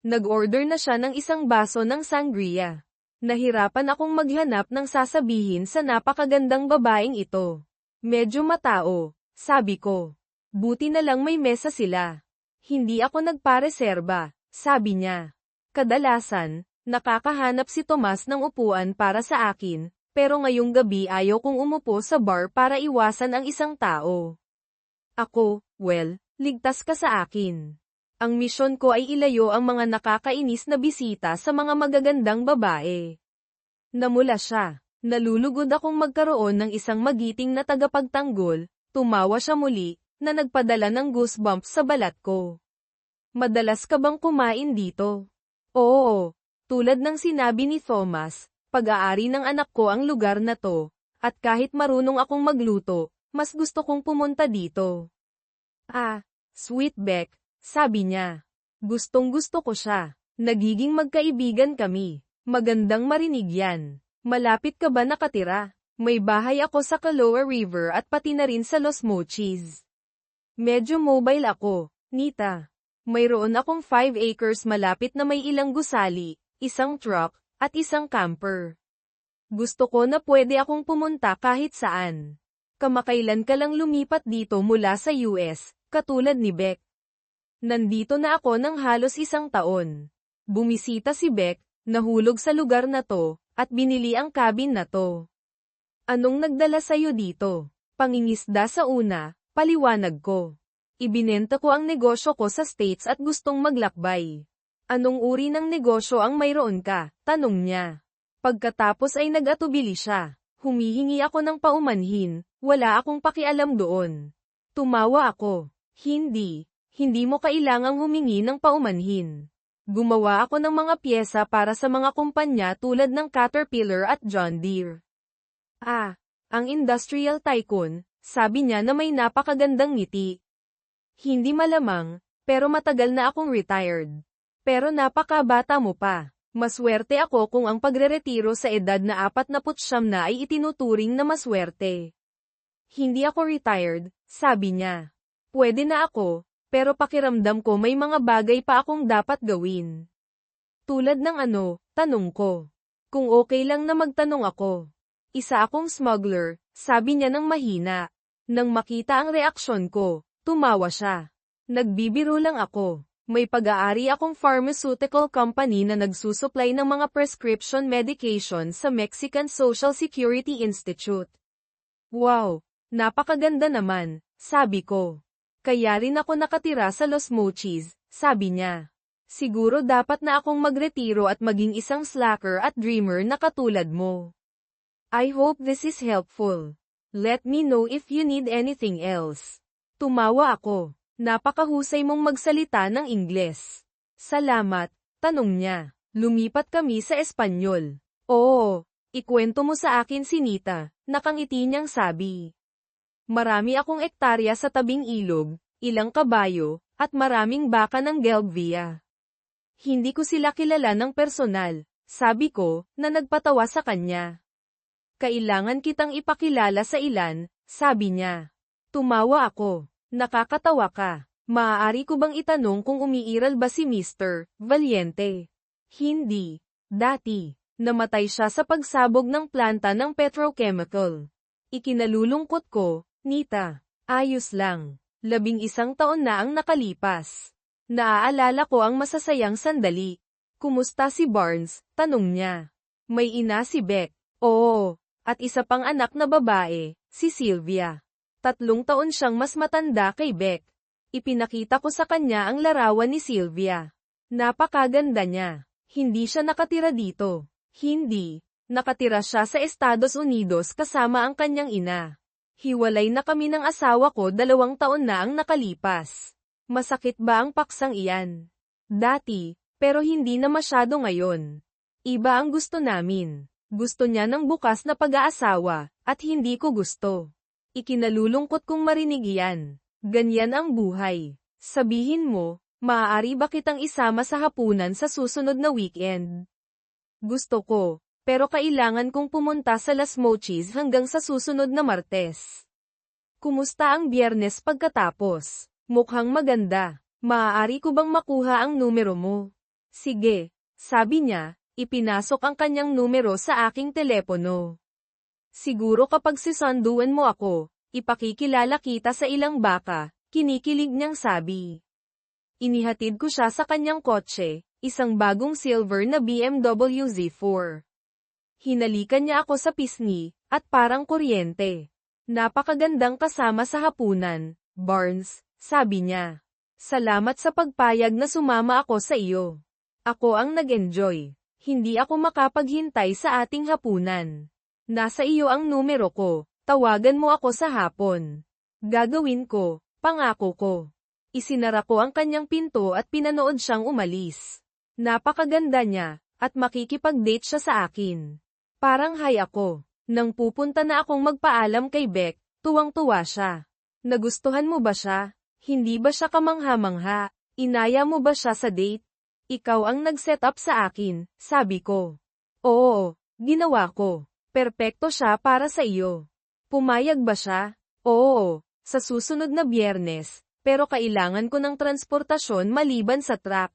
Nag-order na siya ng isang baso ng sangria. Nahirapan akong maghanap ng sasabihin sa napakagandang babaeng ito. Medyo matao, sabi ko. Buti na lang may mesa sila. Hindi ako nagpareserba, sabi niya. Kadalasan, nakakahanap si Tomas ng upuan para sa akin, pero ngayong gabi ayaw kong umupo sa bar para iwasan ang isang tao. Ako, well, ligtas ka sa akin. Ang misyon ko ay ilayo ang mga nakakainis na bisita sa mga magagandang babae. Namula siya. Nalulugod akong magkaroon ng isang magiting na tagapagtanggol, tumawa siya muli, na nagpadala ng goosebumps sa balat ko. Madalas ka bang kumain dito? Oo, tulad ng sinabi ni Thomas, pag-aari ng anak ko ang lugar na to, at kahit marunong akong magluto, mas gusto kong pumunta dito. Ah, Sweet Beck. Sabi niya. Gustong-gusto ko siya. Nagiging magkaibigan kami. Magandang marinig yan. Malapit ka ba nakatira? May bahay ako sa Kaloa River at pati na rin sa Los Mochis. Medyo mobile ako, Nita. Mayroon akong 5 acres malapit na may ilang gusali, isang truck, at isang camper. Gusto ko na pwede akong pumunta kahit saan. Kamakailan ka lang lumipat dito mula sa US, katulad ni Beck. Nandito na ako ng halos 1 taon. Bumisita si Beck, nahulog sa lugar na to, at binili ang cabin na to. Anong nagdala sa'yo dito? Pangingisda sa una, paliwanag ko. Ibinenta ko ang negosyo ko sa States at gustong maglakbay. Anong uri ng negosyo ang mayroon ka? Tanong niya. Pagkatapos ay nag-atubili siya. Humihingi ako ng paumanhin, wala akong pakialam doon. Tumawa ako. Hindi mo kailangang humingi ng paumanhin. Gumawa ako ng mga pyesa para sa mga kumpanya tulad ng Caterpillar at John Deere. Ah, ang industrial tycoon, sabi niya na may napakagandang ngiti. Hindi malamang, pero matagal na akong retired. Pero napakabata mo pa. Maswerte ako kung ang pagreretiro sa edad na 49 na ay itinuturing na maswerte. Hindi ako retired, sabi niya. Pwede na ako. Pero pakiramdam ko may mga bagay pa akong dapat gawin. Tulad ng ano, tanong ko. Kung okay lang na magtanong ako. Isa akong smuggler, sabi niya ng mahina. Nang makita ang reaksyon ko, tumawa siya. Nagbibiro lang ako. May pag-aari akong pharmaceutical company na nagsusupply ng mga prescription medication sa Mexican Social Security Institute. Wow, napakaganda naman, sabi ko. Kaya rin ako nakatira sa Los Mochis, sabi niya. Siguro dapat na akong magretiro at maging isang slacker at dreamer na katulad mo. I hope this is helpful. Let me know if you need anything else. Tumawa ako. Napakahusay mong magsalita ng Ingles. Salamat, tanong niya. Lumipat kami sa Espanyol. Oo, ikwento mo sa akin si Nita, nakangiti niyang sabi. Marami akong ektarya sa tabing ilog, ilang kabayo, at maraming baka ng Gelbvia. Hindi ko sila kilala ng personal, sabi ko, na nagpatawa sa kanya. Kailangan kitang ipakilala sa ilan, sabi niya. Tumawa ako. Nakakatawa ka. Maaari ko bang itanong kung umiiral ba si Mr. Valiente? Hindi. Dati, namatay siya sa pagsabog ng planta ng petrochemical. Ikinalulungkot ko, Nita. Ayos lang. 11 taon na ang nakalipas. Naaalala ko ang masasayang sandali. Kumusta si Barnes? Tanong niya. May ina si Beck. Oo. At isa pang anak na babae, si Sylvia. 3 taon siyang mas matanda kay Beck. Ipinakita ko sa kanya ang larawan ni Sylvia. Napakaganda niya. Hindi siya nakatira dito. Hindi. Nakatira siya sa Estados Unidos kasama ang kanyang ina. Hiwalay na kami ng asawa ko 2 taon na ang nakalipas. Masakit ba ang paksang iyan? Dati, pero hindi na masyado ngayon. Iba ang gusto namin. Gusto niya ng bukas na pag-aasawa, at hindi ko gusto. Ikinalulungkot kong marinig iyan. Ganyan ang buhay. Sabihin mo, maaari ba kitang isama sa hapunan sa susunod na weekend? Gusto ko, pero kailangan kong pumunta sa Las Mochis hanggang sa susunod na Martes. Kumusta ang Biyernes pagkatapos? Mukhang maganda. Maaari ko bang makuha ang numero mo? Sige, sabi niya, ipinasok ang kanyang numero sa aking telepono. Siguro kapag sisunduan mo ako, ipakikilala kita sa ilang baka, kinikilig niyang sabi. Inihatid ko siya sa kanyang kotse, isang bagong silver na BMW Z4. Hinalikan niya ako sa pisngi, at parang kuryente. Napakagandang kasama sa hapunan, Barnes, sabi niya. Salamat sa pagpayag na sumama ako sa iyo. Ako ang nag-enjoy. Hindi ako makapaghintay sa ating hapunan. Nasa iyo ang numero ko, tawagan mo ako sa hapon. Gagawin ko, pangako ko. Isinara ko ang kanyang pinto at pinanood siyang umalis. Napakaganda niya, at makikipag-date siya sa akin. Parang high ako. Nang pupunta na akong magpaalam kay Beck, tuwang-tuwa siya. Nagustuhan mo ba siya? Hindi ba siya kamangha-mangha? Inaya mo ba siya sa date? Ikaw ang nag-set up sa akin, sabi ko. Oo, ginawa ko. Perpekto siya para sa iyo. Pumayag ba siya? Oo, sa susunod na Biyernes, pero kailangan ko ng transportasyon maliban sa truck.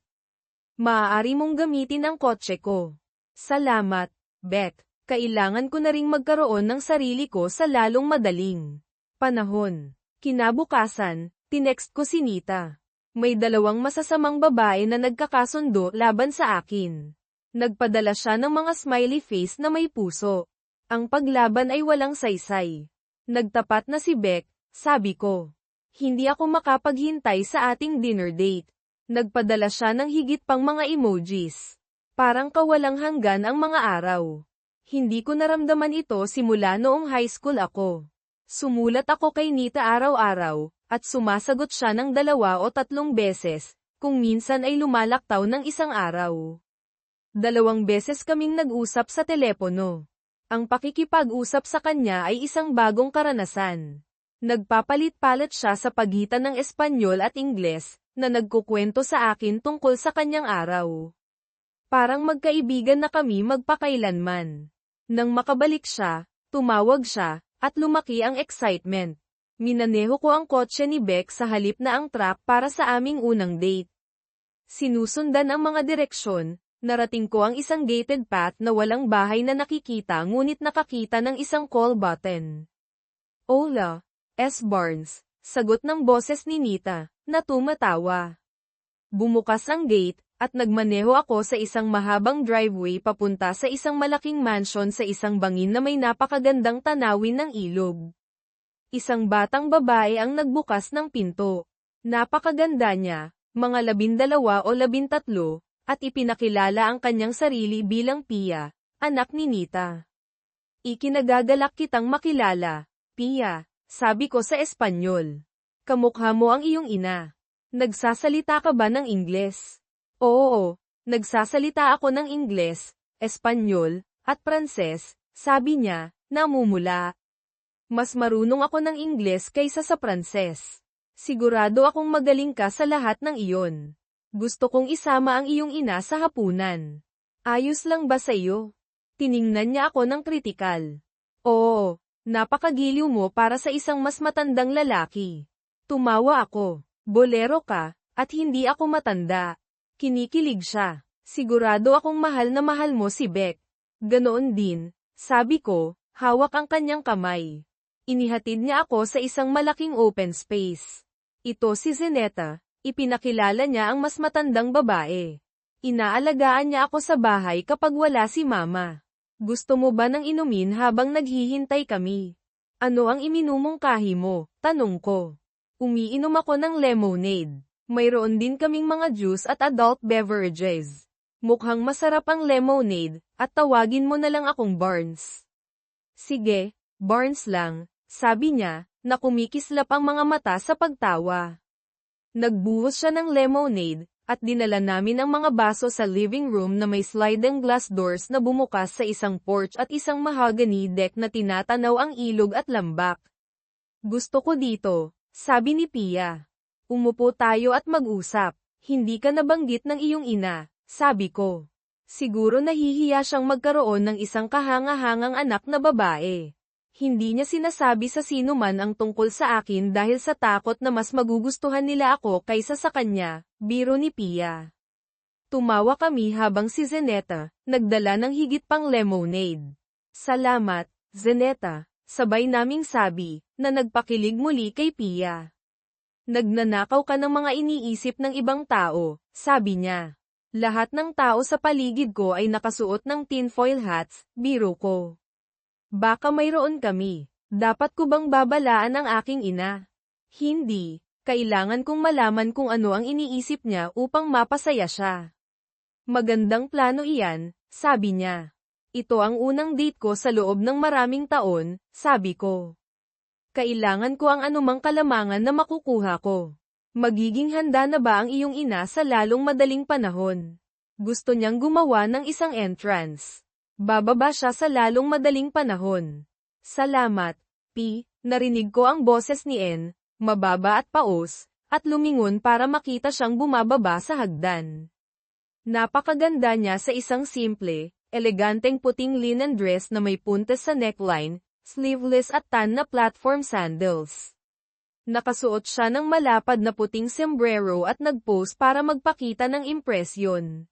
Maaari mong gamitin ang kotse ko. Salamat, Beck. Kailangan ko na ring magkaroon ng sarili ko sa lalong madaling panahon. Kinabukasan, tinext ko si Nita. May 2 masasamang babae na nagkakasundo laban sa akin. Nagpadala siya ng mga smiley face na may puso. Ang paglaban ay walang saysay. Nagtapat na si Beck, sabi ko. Hindi ako makapaghintay sa ating dinner date. Nagpadala siya ng higit pang mga emojis. Parang kawalang hanggan ang mga araw. Hindi ko naramdaman ito simula noong high school ako. Sumulat ako kay Nita araw-araw, at sumasagot siya ng 2 o 3 beses, kung minsan ay lumalaktaw ng 1 araw. 2 beses kaming nag-usap sa telepono. Ang pakikipag-usap sa kanya ay isang bagong karanasan. Nagpapalit-palit siya sa pagitan ng Espanyol at Ingles, na nagkukwento sa akin tungkol sa kanyang araw. Parang magkaibigan na kami magpakailanman. Nang makabalik siya, tumawag siya, at lumaki ang excitement. Minaneho ko ang kotse ni Beck sa halip na ang truck para sa aming unang date. Sinusundan ang mga direksyon, narating ko ang isang gated path na walang bahay na nakikita ngunit nakakita ng isang call button. Hola, S. Barnes, sagot ng boses ni Nita, na tumatawa. Bumukas ang gate, at nagmaneho ako sa isang mahabang driveway papunta sa isang malaking mansion sa isang bangin na may napakagandang tanawin ng ilog. Isang batang babae ang nagbukas ng pinto. Napakaganda niya, mga 12 o 13, at ipinakilala ang kanyang sarili bilang Pia, anak ni Nita. Ikinagagalak kitang makilala, Pia, sabi ko sa Espanyol. Kamukha mo ang iyong ina. Nagsasalita ka ba ng Ingles? Oo, nagsasalita ako ng Ingles, Espanyol, at Pranses, sabi niya, namumula. Mas marunong ako ng Ingles kaysa sa Pranses. Sigurado akong magaling ka sa lahat ng iyon. Gusto kong isama ang iyong ina sa hapunan. Ayos lang ba sa iyo? Tiningnan niya ako ng kritikal. Oo, napakagiliw mo para sa isang mas matandang lalaki. Tumawa ako. Bolero ka, at hindi ako matanda. Kinikilig siya. Sigurado akong mahal na mahal mo si Beck. Ganoon din, sabi ko, hawak ang kanyang kamay. Inihatid niya ako sa isang malaking open space. Ito si Zeneta, Ipinakilala niya ang mas matandang babae. Inaalagaan niya ako sa bahay kapag wala si mama. Gusto mo ba ng inumin habang naghihintay kami? Ano ang iminumungkahi mo? Tanong ko. Umiinom ako ng lemonade. Mayroon din kaming mga juice at adult beverages. Mukhang masarap ang lemonade, at tawagin mo na lang akong Barnes. Sige, Barnes lang, sabi niya, na kumikislap ang mga mata sa pagtawa. Nagbuhos siya ng lemonade, at dinala namin ang mga baso sa living room na may sliding glass doors na bumukas sa isang porch at isang mahogany deck na tinatanaw ang ilog at lambak. Gusto ko dito, sabi ni Pia. Umupo tayo at mag-usap. Hindi ka nabanggit ng iyong ina, sabi ko. Siguro nahihiya siyang magkaroon ng isang kahanga-hangang anak na babae. Hindi niya sinasabi sa sino man ang tungkol sa akin dahil sa takot na mas magugustuhan nila ako kaysa sa kanya, biro ni Pia. Tumawa kami habang si Zeneta, nagdala ng higit pang lemonade. Salamat, Zeneta, sabay naming sabi, na nagpakilig muli kay Pia. Nagnanakaw ka ng mga iniisip ng ibang tao, sabi niya. Lahat ng tao sa paligid ko ay nakasuot ng tinfoil hats, biro ko. Baka mayroon kami. Dapat ko bang babalaan ang aking ina? Hindi. Kailangan kong malaman kung ano ang iniisip niya upang mapasaya siya. Magandang plano iyan, sabi niya. Ito ang unang date ko sa loob ng maraming taon, sabi ko. Kailangan ko ang anumang kalamangan na makukuha ko. Magiging handa na ba ang iyong ina sa lalong madaling panahon? Gusto niyang gumawa ng isang entrance. Bababa siya sa lalong madaling panahon. Salamat, P. Narinig ko ang boses ni N, mababa at paos, at lumingon para makita siyang bumababa sa hagdan. Napakaganda niya sa isang simple, eleganteng puting linen dress na may puntes sa neckline, sleeveless at tan na platform sandals. Nakasuot siya ng malapad na puting sombrero at nag-pose para magpakita ng impresyon.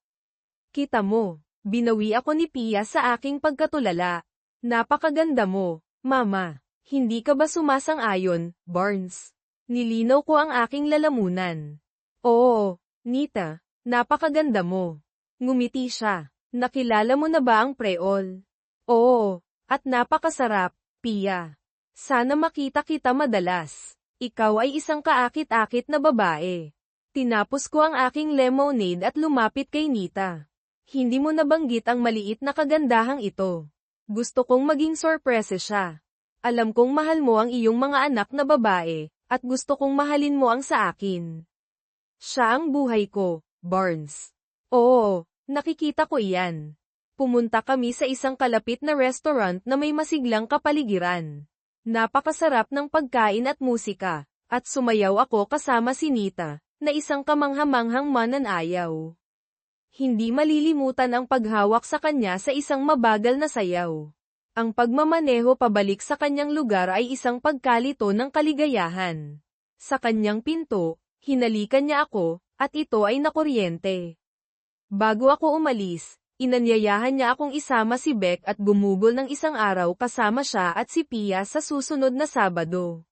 Kita mo, binawi ako ni Pia sa aking pagkatulala. Napakaganda mo, Mama. Hindi ka ba sumasang-ayon, Barnes? Nilinaw ko ang aking lalamunan. Oo, Nita, napakaganda mo. Ngumiti siya. Nakilala mo na ba ang Preol? Oo, at napakasarap, Pia. Sana makita kita madalas. Ikaw ay isang kaakit-akit na babae. Tinapos ko ang aking lemonade at lumapit kay Nita. Hindi mo nabanggit ang maliit na kagandahang ito. Gusto kong maging sorpresa siya. Alam kong mahal mo ang iyong mga anak na babae, at gusto kong mahalin mo ang sa akin. Siya ang buhay ko, Barnes. Oo, nakikita ko iyan. Pumunta kami sa isang kalapit na restaurant na may masiglang kapaligiran. Napakasarap ng pagkain at musika, at sumayaw ako kasama si Nita, na isang kamanghamanghang mananayaw. Hindi malilimutan ang paghawak sa kanya sa isang mabagal na sayaw. Ang pagmamaneho pabalik sa kanyang lugar ay isang pagkalito ng kaligayahan. Sa kanyang pinto, hinalikan niya ako, at ito ay nakuryente. Bago ako umalis, inanyayahan niya akong isama si Beck at gumugol ng isang araw kasama siya at si Pia sa susunod na Sabado.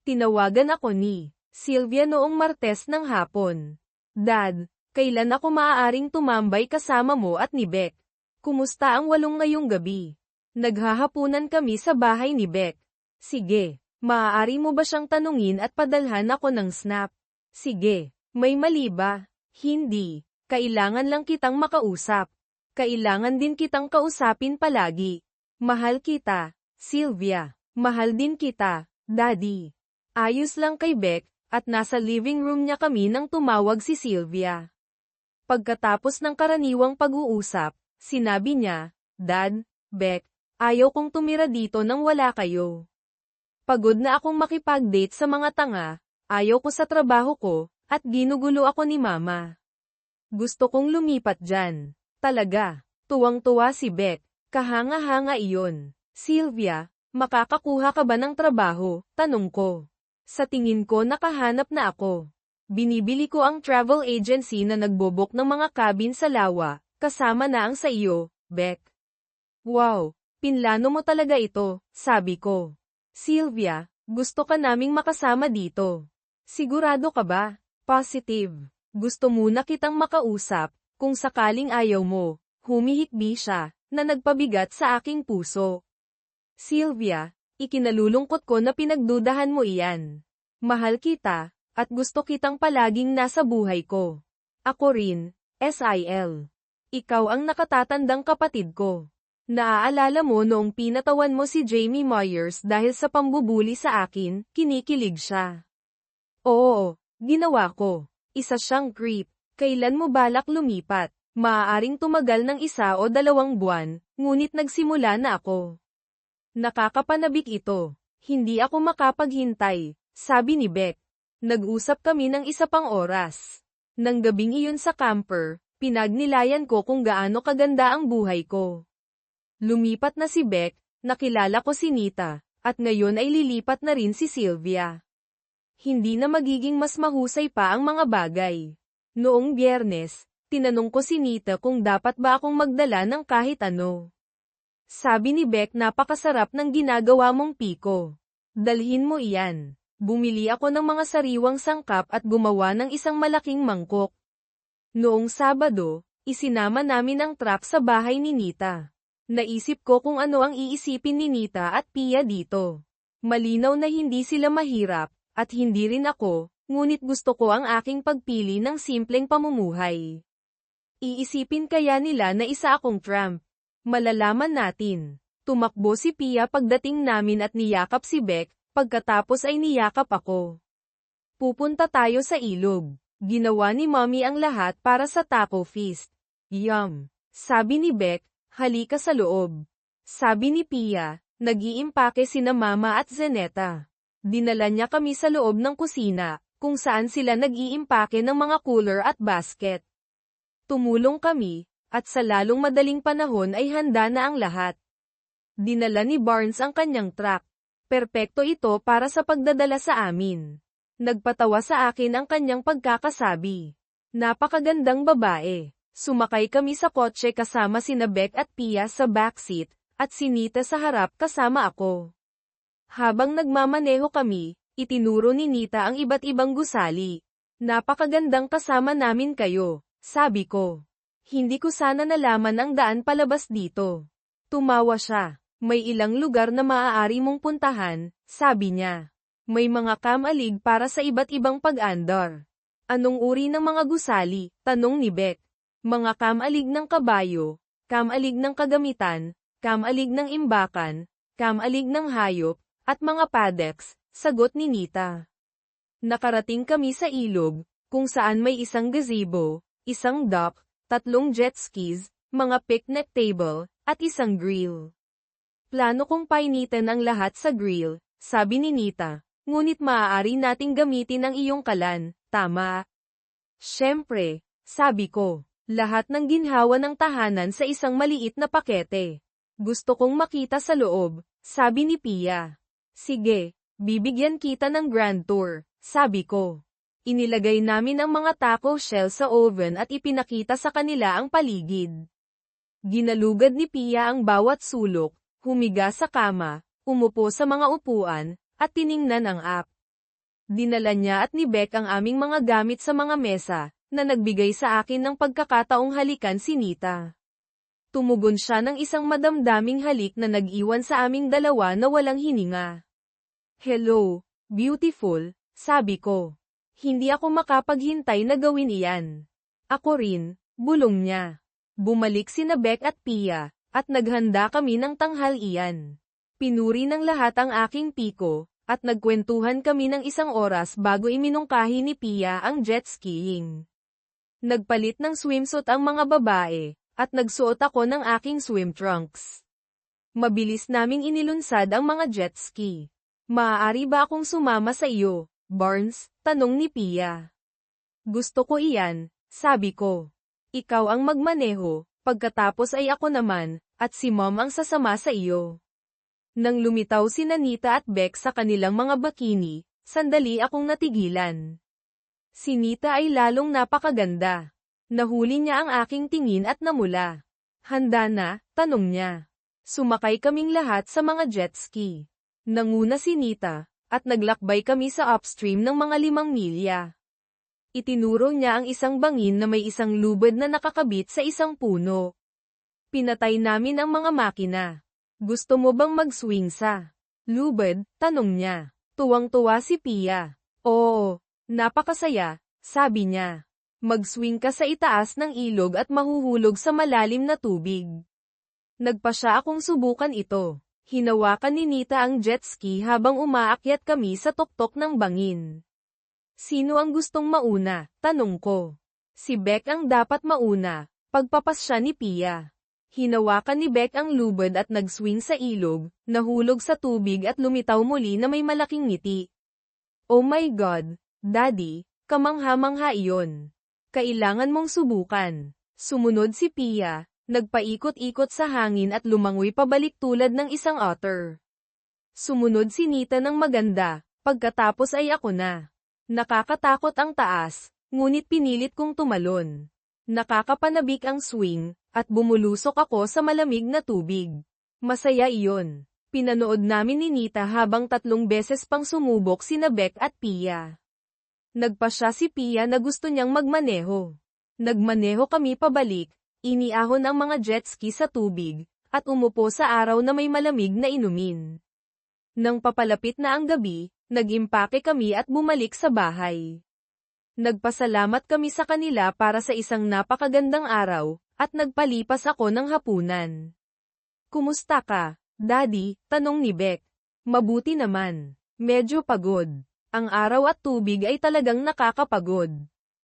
Tinawagan ako ni Sylvia noong Martes ng hapon. Dad, kailan ako maaaring tumambay kasama mo at ni Beck? Kumusta ang walong ngayong gabi? Naghahapunan kami sa bahay ni Beck. Sige, maaari mo ba siyang tanungin at padalhan ako ng snap? Sige, may mali ba? Hindi, kailangan lang kitang makausap. Kailangan din kitang kausapin palagi. Mahal kita, Sylvia. Mahal din kita, Daddy. Ayos lang kay Beck, at nasa living room niya kami nang tumawag si Sylvia. Pagkatapos ng karaniwang pag-uusap, sinabi niya, Dad, Beck, ayaw kong tumira dito nang wala kayo. Pagod na akong makipag-date sa mga tanga, ayaw ko sa trabaho ko, at ginugulo ako ni Mama. Gusto kong lumipat dyan. Talaga, tuwang-tuwa si Beck, kahanga-hanga iyon. Sylvia, makakakuha ka ba ng trabaho? Tanong ko. Sa tingin ko nakahanap na ako. Binibili ko ang travel agency na nagbobok ng mga cabin sa lawa, kasama na ang sa iyo, Beck. Wow, pinlano mo talaga ito, sabi ko. Sylvia, gusto ka naming makasama dito. Sigurado ka ba? Positive. Gusto muna kitang makausap, kung sakaling ayaw mo. Humihikbi siya, na nagpabigat sa aking puso. Sylvia, ikinalulungkot ko na pinagdudahan mo iyan. Mahal kita, at gusto kitang palaging nasa buhay ko. Ako rin, SIL. Ikaw ang nakatatandang kapatid ko. Naaalala mo noong pinatawan mo si Jamie Myers dahil sa pambubuli sa akin, kinikilig siya. Oo, ginawa ko. Isa siyang creep. Kailan mo balak lumipat? Maaaring tumagal ng 1 o 2 buwan, ngunit nagsimula na ako. Nakakapanabik ito. Hindi ako makapaghintay, sabi ni Beck. Nag-usap kami ng 1 pang oras. Nang gabing iyon sa camper, pinagnilayan ko kung gaano kaganda ang buhay ko. Lumipat na si Beck, nakilala ko si Nita, at ngayon ay lilipat na rin si Sylvia. Hindi na magiging mas mahusay pa ang mga bagay. Noong Biyernes, tinanong ko si Nita kung dapat ba akong magdala ng kahit ano. Sabi ni Beck, napakasarap ng ginagawa mong piko. Dalhin mo iyan. Bumili ako ng mga sariwang sangkap at gumawa ng isang malaking mangkok. Noong Sabado, isinama namin ang truck sa bahay ni Nita. Naisip ko kung ano ang iisipin ni Nita at Pia dito. Malinaw na hindi sila mahirap, at hindi rin ako, ngunit gusto ko ang aking pagpili ng simpleng pamumuhay. Iisipin kaya nila na isa akong tramp? Malalaman natin. Tumakbo si Pia pagdating namin at niyakap si Beck, pagkatapos ay niyakap ako. Pupunta tayo sa ilog. Ginawa ni Mommy ang lahat para sa taco feast. Yum! Sabi ni Beck, halika sa loob. Sabi ni Pia, nag-iimpake sina Mama at Zeneta. Dinala niya kami sa loob ng kusina, kung saan sila nag-iimpake ng mga cooler at basket. Tumulong kami, at sa lalong madaling panahon ay handa na ang lahat. Dinala ni Barnes ang kanyang truck. Perpekto ito para sa pagdadala sa amin. Nagpatawa sa akin ang kanyang pagkakasabi. Napakagandang babae. Sumakay kami sa kotse kasama sina Beck at Pia sa backseat, at si Nita sa harap kasama ako. Habang nagmamaneho kami, itinuro ni Nita ang iba't ibang gusali. Napakagandang kasama namin kayo, sabi ko. Hindi ko sana nalaman ang daan palabas dito. Tumawa siya. May ilang lugar na maaari mong puntahan, sabi niya. May mga kamalig para sa iba't ibang pag-andar. Anong uri ng mga gusali? Tanong ni Beck. Mga kamalig ng kabayo, kamalig ng kagamitan, kamalig ng imbakan, kamalig ng hayop, at mga paddocks, sagot ni Nita. Nakarating kami sa ilog, kung saan may isang gazebo, isang dock, 3 jet skis, mga picnic table, at isang grill. Plano kong painitan ang lahat sa grill, sabi ni Nita, ngunit maaari nating gamitin ang iyong kalan, tama? Siyempre, sabi ko, lahat ng ginhawa ng tahanan sa isang maliit na pakete. Gusto kong makita sa loob, sabi ni Pia. Sige, bibigyan kita ng grand tour, sabi ko. Inilagay namin ang mga taco shell sa oven at ipinakita sa kanila ang paligid. Ginalugad ni Pia ang bawat sulok, humiga sa kama, umupo sa mga upuan, at tiningnan ang app. Dinala niya at ni Beck ang aming mga gamit sa mga mesa, na nagbigay sa akin ng pagkakataong halikan si Nita. Tumugon siya ng isang madamdaming halik na nag-iwan sa aming dalawa na walang hininga. Hello, beautiful, sabi ko. Hindi ako makapaghintay na gawin iyan. Ako rin, bulong niya. Bumalik sina Beck at Pia, at naghanda kami ng tanghalian. Pinuri ng lahat ang aking piko, at nagkwentuhan kami ng 1 oras bago iminungkahi ni Pia ang jet skiing. Nagpalit ng swimsuit ang mga babae, at nagsuot ako ng aking swim trunks. Mabilis naming inilunsad ang mga jet ski. Maaari ba akong sumama sa iyo, Barnes? Tanong ni Pia. Gusto ko iyan, sabi ko. Ikaw ang magmaneho, pagkatapos ay ako naman, at si Mom ang sasama sa iyo. Nang lumitaw si Nita at Beck sa kanilang mga bikini, sandali akong natigilan. Si Nita ay lalong napakaganda. Nahuli niya ang aking tingin at namula. Handa na? Tanong niya. Sumakay kaming lahat sa mga jet ski. Nanguna si Nita, at naglakbay kami sa upstream ng mga 5 milya. Itinuro niya ang isang bangin na may isang lubid na nakakabit sa isang puno. Pinatay namin ang mga makina. Gusto mo bang mag-swing sa lubid? Tanong niya. Tuwang-tuwa si Pia. Oo, napakasaya, sabi niya. Mag-swing ka sa itaas ng ilog at mahuhulog sa malalim na tubig. Nagpa siya akong subukan ito. Hinawakan ni Nita ang jet ski habang umaakyat kami sa tuktok ng bangin. Sino ang gustong mauna? Tanong ko. Si Beck ang dapat mauna, pagpapas siya ni Pia. Hinawakan ni Beck ang lubid at nag-swing sa ilog, nahulog sa tubig at lumitaw muli na may malaking ngiti. Oh my God, Daddy, kamangha-mangha iyon. Kailangan mong subukan. Sumunod si Pia, nagpaikot-ikot sa hangin at lumangoy pabalik tulad ng isang otter. Sumunod si Nita ng maganda, pagkatapos ay ako na. Nakakatakot ang taas, ngunit pinilit kong tumalon. Nakakapanabik ang swing, at bumulusok ako sa malamig na tubig. Masaya iyon. Pinanood namin ni Nita habang 3 beses pang sumubok sina Beck at Pia. Nagpa siya si Pia na gusto niyang magmaneho. Nagmaneho kami pabalik, iniahon ang mga jet ski sa tubig, at umupo sa araw na may malamig na inumin. Nang papalapit na ang gabi, nag-impake kami at bumalik sa bahay. Nagpasalamat kami sa kanila para sa isang napakagandang araw, at nagpalipas ako ng hapunan. Kumusta ka, Daddy? Tanong ni Beck. Mabuti naman. Medyo pagod. Ang araw at tubig ay talagang nakakapagod.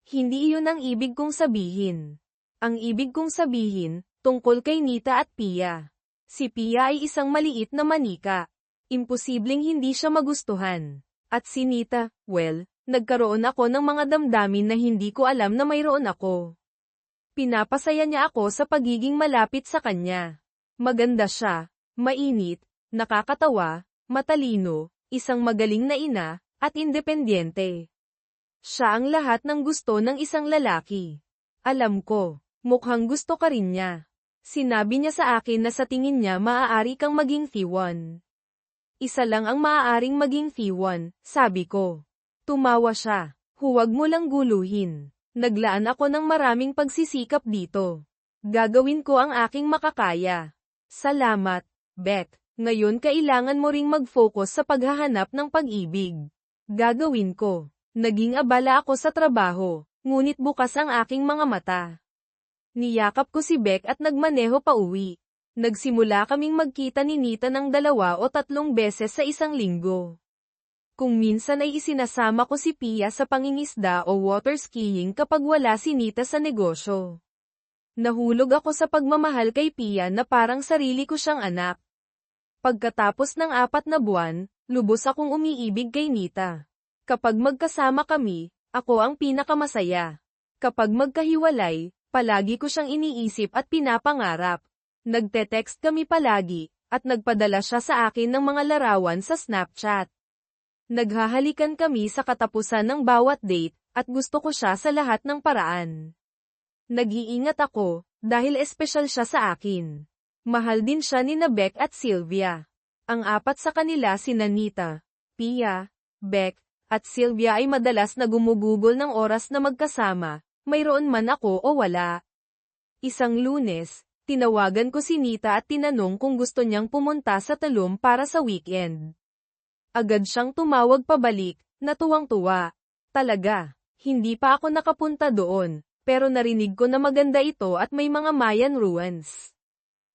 Hindi iyon ang ibig kong sabihin. Ang ibig kong sabihin, tungkol kay Nita at Pia. Si Pia ay isang maliit na manika. Imposibleng hindi siya magustuhan. At si Nita, well, nagkaroon ako ng mga damdamin na hindi ko alam na mayroon ako. Pinapasaya niya ako sa pagiging malapit sa kanya. Maganda siya, mainit, nakakatawa, matalino, isang magaling na ina, at independyente. Siya ang lahat ng gusto ng isang lalaki. Alam ko, mukhang gusto ka rin niya. Sinabi niya sa akin na sa tingin niya maaari kang maging Thiwan. Isa lang ang maaaring maging Thiwan, sabi ko. Tumawa siya. Huwag mo lang guluhin. Naglaan ako ng maraming pagsisikap dito. Gagawin ko ang aking makakaya. Salamat, Beck. Ngayon kailangan mo ring mag-focus sa paghahanap ng pag-ibig. Gagawin ko. Naging abala ako sa trabaho, ngunit bukas ang aking mga mata. Niyakap ko si Beck at nagmaneho pa uwi. Nagsimula kaming magkita ni Nita ng 2 o 3 beses sa isang linggo. Kung minsan ay isinasama ko si Pia sa pangingisda o water skiing kapag wala si Nita sa negosyo. Nahulog ako sa pagmamahal kay Pia na parang sarili ko siyang anak. Pagkatapos ng 4 na buwan, lubos akong umiibig kay Nita. Kapag magkasama kami, ako ang pinakamasaya. Kapag magkahiwalay, palagi ko siyang iniisip at pinapangarap. Nagte-text kami palagi, at nagpadala siya sa akin ng mga larawan sa Snapchat. Naghahalikan kami sa katapusan ng bawat date, at gusto ko siya sa lahat ng paraan. Nag-iingat ako, dahil espesyal siya sa akin. Mahal din siya ni Beck at Sylvia. Ang 4 sa kanila sina Nita, Pia, Beck, at Sylvia ay madalas na gumugugol ng oras na magkasama, mayroon man ako o wala. Isang Lunes, tinawagan ko si Nita at tinanong kung gusto niyang pumunta sa Tulum para sa weekend. Agad siyang tumawag pabalik, na tuwang-tuwa. Talaga, hindi pa ako nakapunta doon, pero narinig ko na maganda ito at may mga Mayan ruins.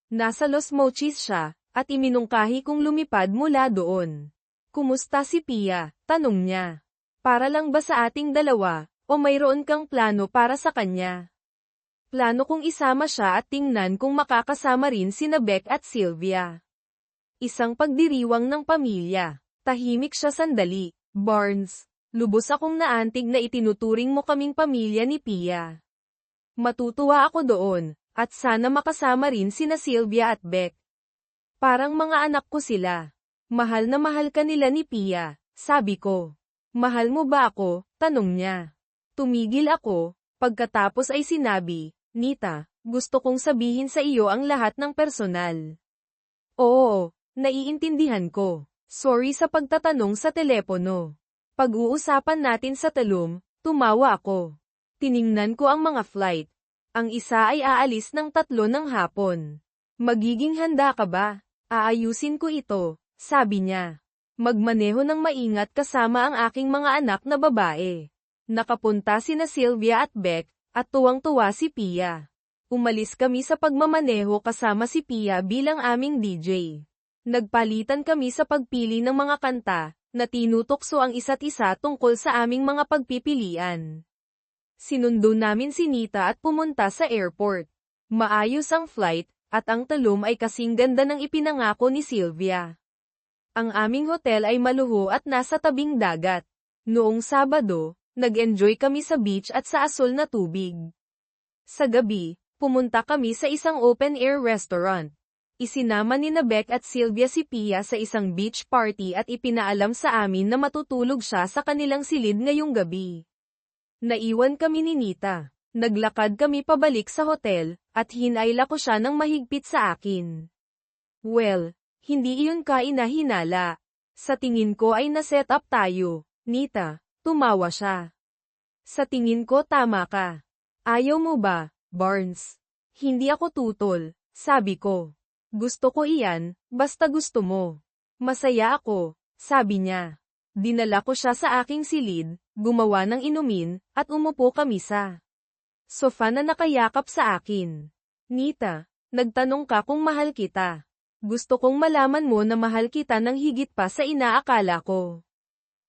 Nasa Los Mochis siya, at iminungkahi kong lumipad mula doon. Kumusta si Pia? Tanong niya. Para lang ba sa ating dalawa, o mayroon kang plano para sa kanya? Plano kong isama siya at tingnan kung makakasama rin sina Beck at Sylvia. Isang pagdiriwang ng pamilya. Tahimik siya sandali. Barnes, lubos akong naantig na itinuturing mo kaming pamilya ni Pia. Matutuwa ako doon, at sana makasama rin sina Sylvia at Beck. Parang mga anak ko sila. Mahal na mahal ka nila ni Pia, sabi ko. Mahal mo ba ako? Tanong niya. Tumigil ako, pagkatapos ay sinabi, Nita, gusto kong sabihin sa iyo ang lahat ng personal. Oo, naiintindihan ko. Sorry sa pagtatanong sa telepono. Pag-uusapan natin sa Tulum, Tumawa ako. Tiningnan ko ang mga flight. Ang isa ay aalis ng 3 ng hapon. Magiging handa ka ba? Aayusin ko ito, sabi niya. Magmaneho ng maingat kasama ang aking mga anak na babae. Nakapunta sina Sylvia at Beck, at tuwang-tuwa si Pia. Umalis kami sa pagmamaneho kasama si Pia bilang aming DJ. Nagpalitan kami sa pagpili ng mga kanta, na tinutokso ang isa't isa tungkol sa aming mga pagpipilian. Sinundo namin si Nita at pumunta sa airport. Maayos ang flight, at ang talum ay kasing ganda ng ipinangako ni Sylvia. Ang aming hotel ay maluho at nasa tabing dagat. Noong Sabado, nag-enjoy kami sa beach at sa asul na tubig. Sa gabi, pumunta kami sa isang open-air restaurant. Isinama ni Beck at Sylvia si Pia sa isang beach party at ipinaalam sa amin na matutulog siya sa kanilang silid ngayong gabi. Naiwan kami ni Nita. Naglakad kami pabalik sa hotel, at hinayla ko siya ng mahigpit sa akin. Well, hindi iyon kainahinala. Sa tingin ko ay na-set up tayo, Nita. Tumawa siya. Sa tingin ko tama ka. Ayaw mo ba, Barnes? Hindi ako tutol, sabi ko. Gusto ko iyan, basta gusto mo. Masaya ako, sabi niya. Dinala ko siya sa aking silid, gumawa ng inumin, at umupo kami sa sofa na nakayakap sa akin. Nita, nagtanong ka kung mahal kita. Gusto kong malaman mo na mahal kita ng higit pa sa inaakala ko.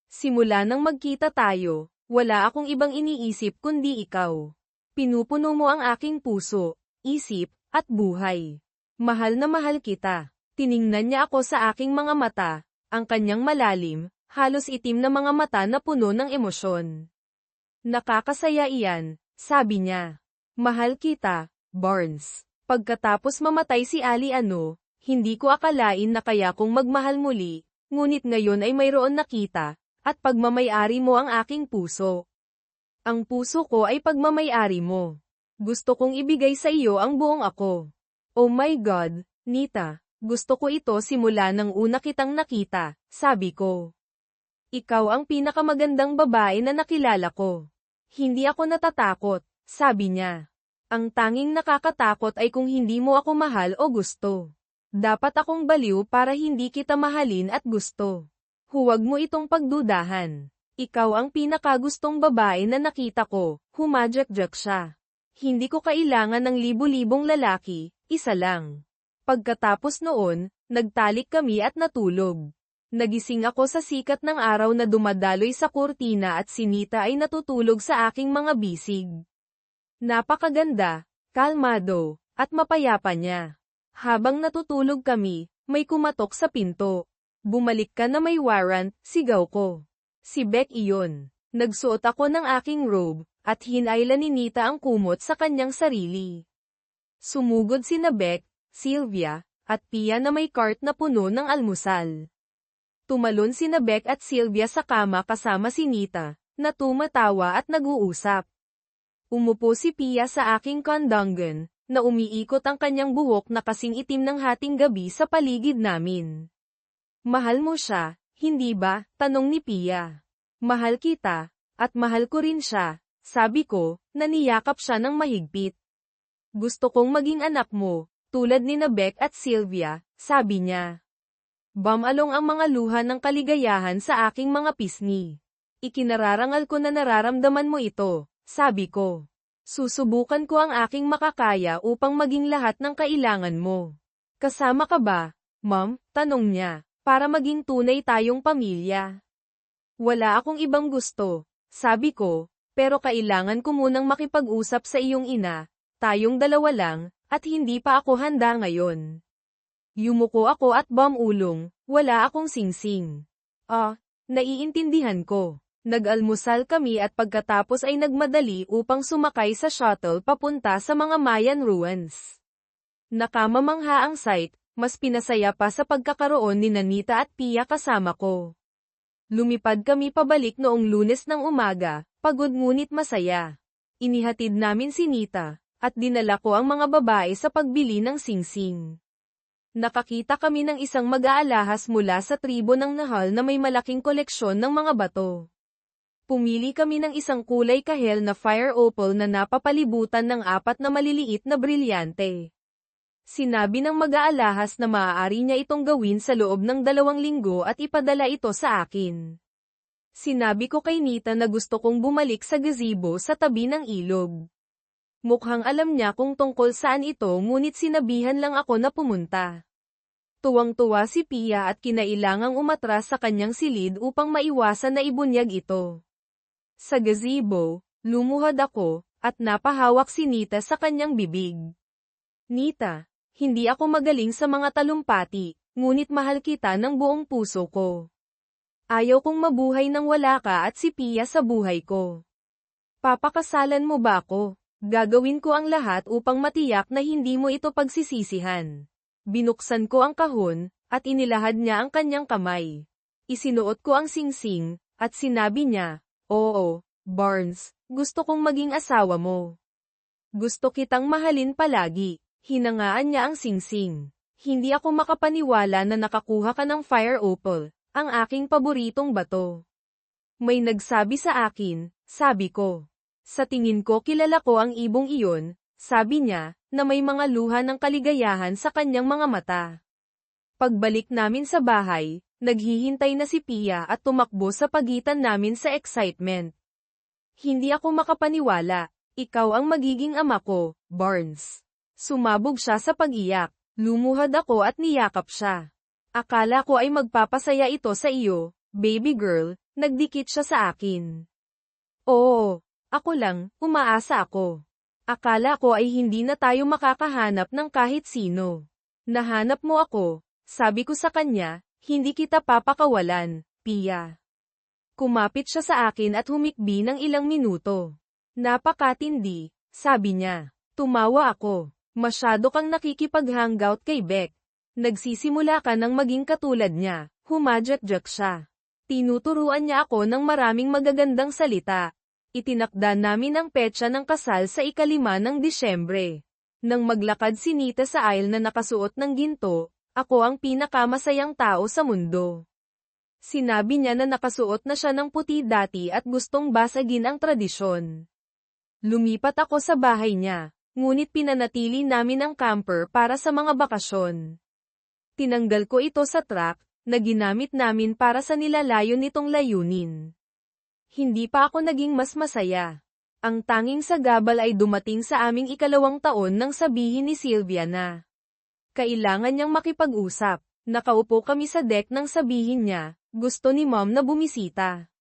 Simula nang magkita tayo, wala akong ibang iniisip kundi ikaw. Pinupuno mo ang aking puso, isip, at buhay. Mahal na mahal kita. Tiningnan niya ako sa aking mga mata, ang kanyang malalim, halos itim na mga mata na puno ng emosyon. Nakakasaya iyan, sabi niya. Mahal kita, Barnes. Pagkatapos mamatay si Ali hindi ko akalain na kaya kong magmahal muli, ngunit ngayon ay mayroon nakita, at pagmamayari mo ang aking puso. Ang puso ko ay pagmamayari mo. Gusto kong ibigay sa iyo ang buong ako. Oh my God, Nita, gusto ko ito simula nang una kitang nakita, sabi ko. Ikaw ang pinakamagandang babae na nakilala ko. Hindi ako natatakot, sabi niya. Ang tanging nakakatakot ay kung hindi mo ako mahal o gusto. Dapat akong baliw para hindi kita mahalin at gusto. Huwag mo itong pagdudahan. Ikaw ang pinakagustong babae na nakita ko, humadyak-jak siya. Hindi ko kailangan ng libu-libong lalaki, isa lang. Pagkatapos noon, nagtalik kami at natulog. Nagising ako sa sikat ng araw na dumadaloy sa kurtina at si Nita ay natutulog sa aking mga bisig. Napakaganda, kalmado, at mapayapa niya. Habang natutulog kami, may kumatok sa pinto. Bumalik ka na may warrant, sigaw ko. Si Beck iyon. Nagsuot ako ng aking robe, at hinayla ni Nita ang kumot sa kanyang sarili. Sumugod sina Beck, Sylvia, at Pia na may cart na puno ng almusal. Tumalon sina Beck at Sylvia sa kama kasama si Nita, na tumatawa at nag-uusap. Umupo si Pia sa aking kondongan, na umiikot ang kanyang buhok na kasing itim ng hating gabi sa paligid namin. Mahal mo siya, hindi ba? Tanong ni Pia. Mahal kita, at mahal ko rin siya, sabi ko, na niyakap siya ng mahigpit. Gusto kong maging anak mo, tulad ni Beck at Sylvia, sabi niya. Bumalong ang mga luha ng kaligayahan sa aking mga pisngi. Ikinararangal ko na nararamdaman mo ito, sabi ko. Susubukan ko ang aking makakaya upang maging lahat ng kailangan mo. Kasama ka ba, Ma'am? Tanong niya, para maging tunay tayong pamilya. Wala akong ibang gusto, sabi ko, pero kailangan ko munang makipag-usap sa iyong ina, tayong dalawa lang, at hindi pa ako handa ngayon. Yumuko ako at bumulong, wala akong singsing. Naiintindihan ko. Nag-almusal kami at pagkatapos ay nagmadali upang sumakay sa shuttle papunta sa mga Mayan ruins. Nakamamangha ang sight, mas pinasaya pa sa pagkakaroon ni Nita at Pia kasama ko. Lumipad kami pabalik noong Lunes ng umaga, pagod ngunit masaya. Inihatid namin si Nita, at dinala ko ang mga babae sa pagbili ng singsing. Nakakita kami ng isang mag-aalahas mula sa tribo ng Nahal na may malaking koleksyon ng mga bato. Pumili kami ng isang kulay kahel na fire opal na napapalibutan ng 4 na maliliit na brilyante. Sinabi ng mag-aalahas na maaari niya itong gawin sa loob ng 2 linggo at ipadala ito sa akin. Sinabi ko kay Nita na gusto kong bumalik sa gazebo sa tabi ng ilog. Mukhang alam niya kung tungkol saan ito ngunit sinabihan lang ako na pumunta. Tuwang-tuwa si Pia at kinailangang umatras sa kanyang silid upang maiwasan na ibunyag ito. Sa gazebo, lumuhod ako, at napahawak si Nita sa kanyang bibig. Nita, hindi ako magaling sa mga talumpati, ngunit mahal kita ng buong puso ko. Ayaw kong mabuhay nang wala ka at si Pia sa buhay ko. Papakasalan mo ba ako? Gagawin ko ang lahat upang matiyak na hindi mo ito pagsisisihan. Binuksan ko ang kahon, at inilahad niya ang kanyang kamay. Isinuot ko ang singsing, at sinabi niya, "Oo, Barnes, gusto kong maging asawa mo. Gusto kitang mahalin palagi." Hinangaan niya ang singsing. Hindi ako makapaniwala na nakakuha ka ng fire opal, ang aking paboritong bato. May nagsabi sa akin, sabi ko. Sa tingin ko kilala ko ang ibong iyon, sabi niya, na may mga luha ng kaligayahan sa kanyang mga mata. Pagbalik namin sa bahay, naghihintay na si Pia at tumakbo sa pagitan namin sa excitement. Hindi ako makapaniwala, ikaw ang magiging ama ko, Barnes. Sumabog siya sa pag-iyak, lumuhad ako at niyakap siya. Akala ko ay magpapasaya ito sa iyo, baby girl, nagdikit siya sa akin. Oo, ako lang, umaasa ako. Akala ko ay hindi na tayo makakahanap ng kahit sino. Nahanap mo ako, sabi ko sa kanya, hindi kita papakawalan, Pia. Kumapit siya sa akin at humikbi ng ilang minuto. Napakatindi, sabi niya. Tumawa ako. Masyado kang nakikipag-hangout kay Beck. Nagsisimula ka ng maging katulad niya, humadyak-jak siya. Tinuturuan niya ako ng maraming magagandang salita. Itinakda namin ang petsa ng kasal sa 5 ng Disyembre. Nang maglakad si Nita sa aisle na nakasuot ng ginto, ako ang pinakamasayang tao sa mundo. Sinabi niya na nakasuot na siya ng puti dati at gustong basagin ang tradisyon. Lumipat ako sa bahay niya. Ngunit pinanatili namin ang camper para sa mga bakasyon. Tinanggal ko ito sa truck, na ginamit namin para sa nilalayon nitong layunin. Hindi pa ako naging mas masaya. Ang tanging sagabal ay dumating sa aming 2 taon nang sabihin ni Sylvia na kailangan niyang makipag-usap. Nakaupo kami sa deck nang sabihin niya, gusto ni Mom na bumisita.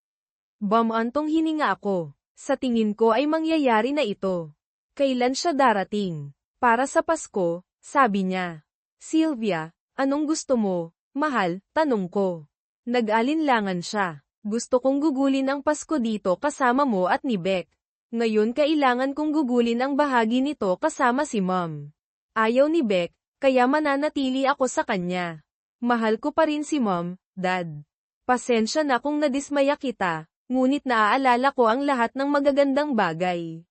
Bumantong hininga ako. Sa tingin ko ay mangyayari na ito. Kailan siya darating? Para sa Pasko, sabi niya. Sylvia, anong gusto mo, mahal? Tanong ko. Nag-alinlangan siya. Gusto kong gugulin ang Pasko dito kasama mo at ni Beck. Ngayon kailangan kong gugulin ang bahagi nito kasama si Mom. Ayaw ni Beck, kaya mananatili ako sa kanya. Mahal ko pa rin si Mom, Dad. Pasensya na kung nadismaya kita, ngunit naaalala ko ang lahat ng magagandang bagay.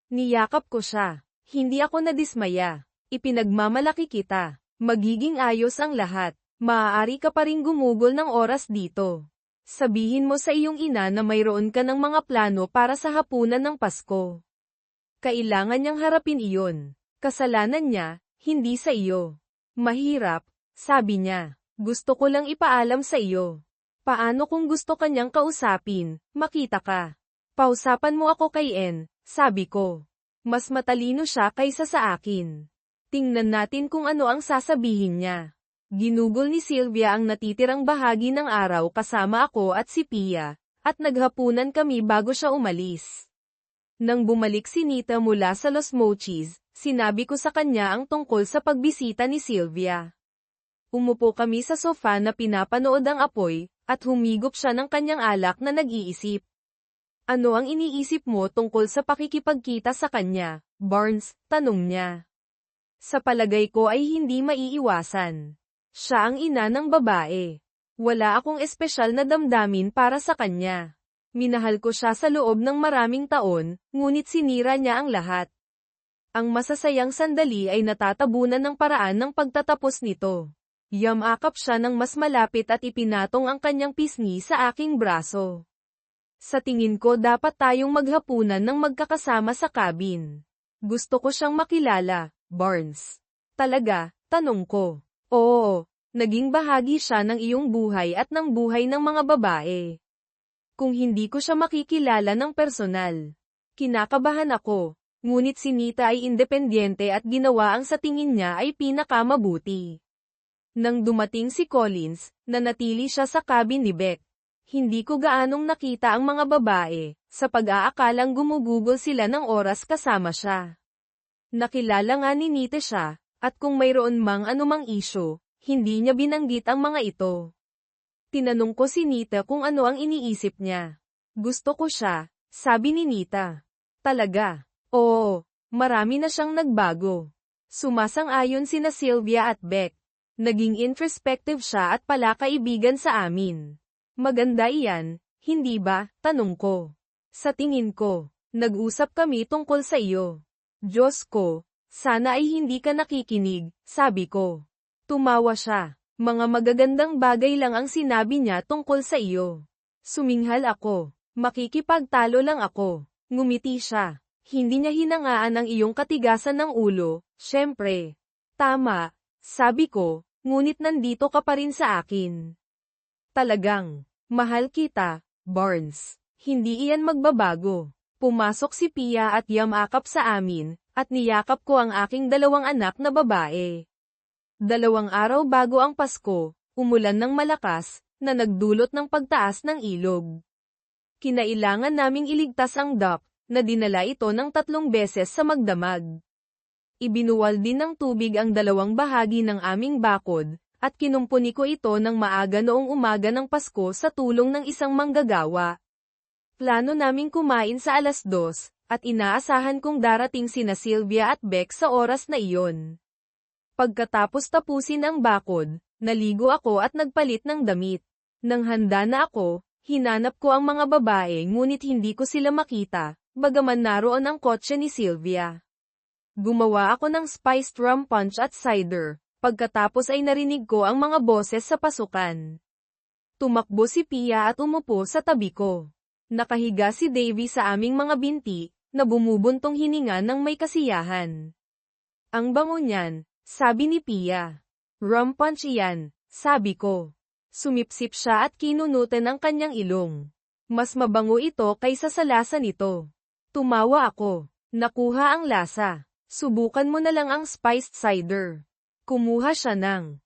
Niyakap ko siya. Hindi ako nadismaya. Ipinagmamalaki kita. Magiging ayos ang lahat. Maaari ka pa ring gumugol ng oras dito. Sabihin mo sa iyong ina na mayroon ka ng mga plano para sa hapunan ng Pasko. Kailangan niyang harapin iyon. Kasalanan niya, hindi sa iyo. Mahirap, sabi niya. Gusto ko lang ipaalam sa iyo. Paano kung gusto kanyang kausapin, makita ka? Pausapan mo ako kay N. Sabi ko. Mas matalino siya kaysa sa akin. Tingnan natin kung ano ang sasabihin niya. Ginugol ni Sylvia ang natitirang bahagi ng araw kasama ako at si Pia, at naghapunan kami bago siya umalis. Nang bumalik si Nita mula sa Los Mochis, sinabi ko sa kanya ang tungkol sa pagbisita ni Sylvia. Umupo kami sa sofa na pinapanood ang apoy, at humigop siya ng kanyang alak na nag-iisip. Ano ang iniisip mo tungkol sa pakikipagkita sa kanya, Barnes? Tanong niya. Sa palagay ko ay hindi maiiwasan. Siya ang ina ng babae. Wala akong espesyal na damdamin para sa kanya. Minahal ko siya sa loob ng maraming taon, ngunit sinira niya ang lahat. Ang masasayang sandali ay natatabunan ng paraan ng pagtatapos nito. Yamakap siya ng mas malapit at ipinatong ang kanyang pisngi sa aking braso. Sa tingin ko dapat tayong maghapunan ng magkakasama sa cabin. Gusto ko siyang makilala, Barnes. Talaga, tanong ko. Oo, naging bahagi siya ng iyong buhay at ng buhay ng mga babae. Kung hindi ko siya makikilala ng personal. Kinakabahan ako, ngunit si Nita ay independyente at ginawa ang sa tingin niya ay pinakamabuti. Nang dumating si Collins, nanatili siya sa cabin ni Beck. Hindi ko gaanong nakita ang mga babae, sa pag-aakalang gumugugol sila ng oras kasama siya. Nakilala nga ni Nita siya, at kung mayroon mang anumang isyo, hindi niya binanggit ang mga ito. Tinanong ko si Nita kung ano ang iniisip niya. Gusto ko siya, sabi ni Nita. Talaga? Oo, marami na siyang nagbago. Sumasang-ayon sina Sylvia at Beck. Naging introspective siya at palakaibigan sa amin. Maganda iyan, hindi ba? Tanong ko. Sa tingin ko, nag-usap kami tungkol sa iyo. Diyos ko, sana ay hindi ka nakikinig, sabi ko. Tumawa siya. Mga magagandang bagay lang ang sinabi niya tungkol sa iyo. Suminghal ako. Makikipagtalo lang ako. Ngumiti siya. Hindi niya hinangaan ang iyong katigasan ng ulo, syempre. Tama, sabi ko, ngunit nandito ka pa rin sa akin. Talagang, mahal kita, Barnes. Hindi iyan magbabago. Pumasok si Pia at yamakap sa amin, at niyakap ko ang aking 2 anak na babae. 2 araw bago ang Pasko, umulan ng malakas, na nagdulot ng pagtaas ng ilog. Kinailangan naming iligtas ang dock, na dinala ito ng 3 beses sa magdamag. Ibinuwal din ng tubig ang 2 bahagi ng aming bakod, at kinumpuni ko ito ng maaga noong umaga ng Pasko sa tulong ng isang manggagawa. Plano naming kumain sa 2:00, at inaasahan kong darating sina Sylvia at Beck sa oras na iyon. Pagkatapos tapusin ang bakod, naligo ako at nagpalit ng damit. Nang handa na ako, hinanap ko ang mga babae ngunit hindi ko sila makita, bagaman naroon ang kotse ni Sylvia. Gumawa ako ng spiced rum punch at cider, pagkatapos ay narinig ko ang mga boses sa pasukan. Tumakbo si Pia at umupo sa tabi ko. Nakahiga si Davy sa aming mga binti, na bumubuntong hininga ng may kasiyahan. Ang bango niyan, sabi ni Pia. Rum punch iyan, sabi ko. Sumipsip siya at kinunutan ang kanyang ilong. Mas mabango ito kaysa sa lasa nito. Tumawa ako. Nakuha ang lasa. Subukan mo na lang ang spiced cider. Kumuha siya ng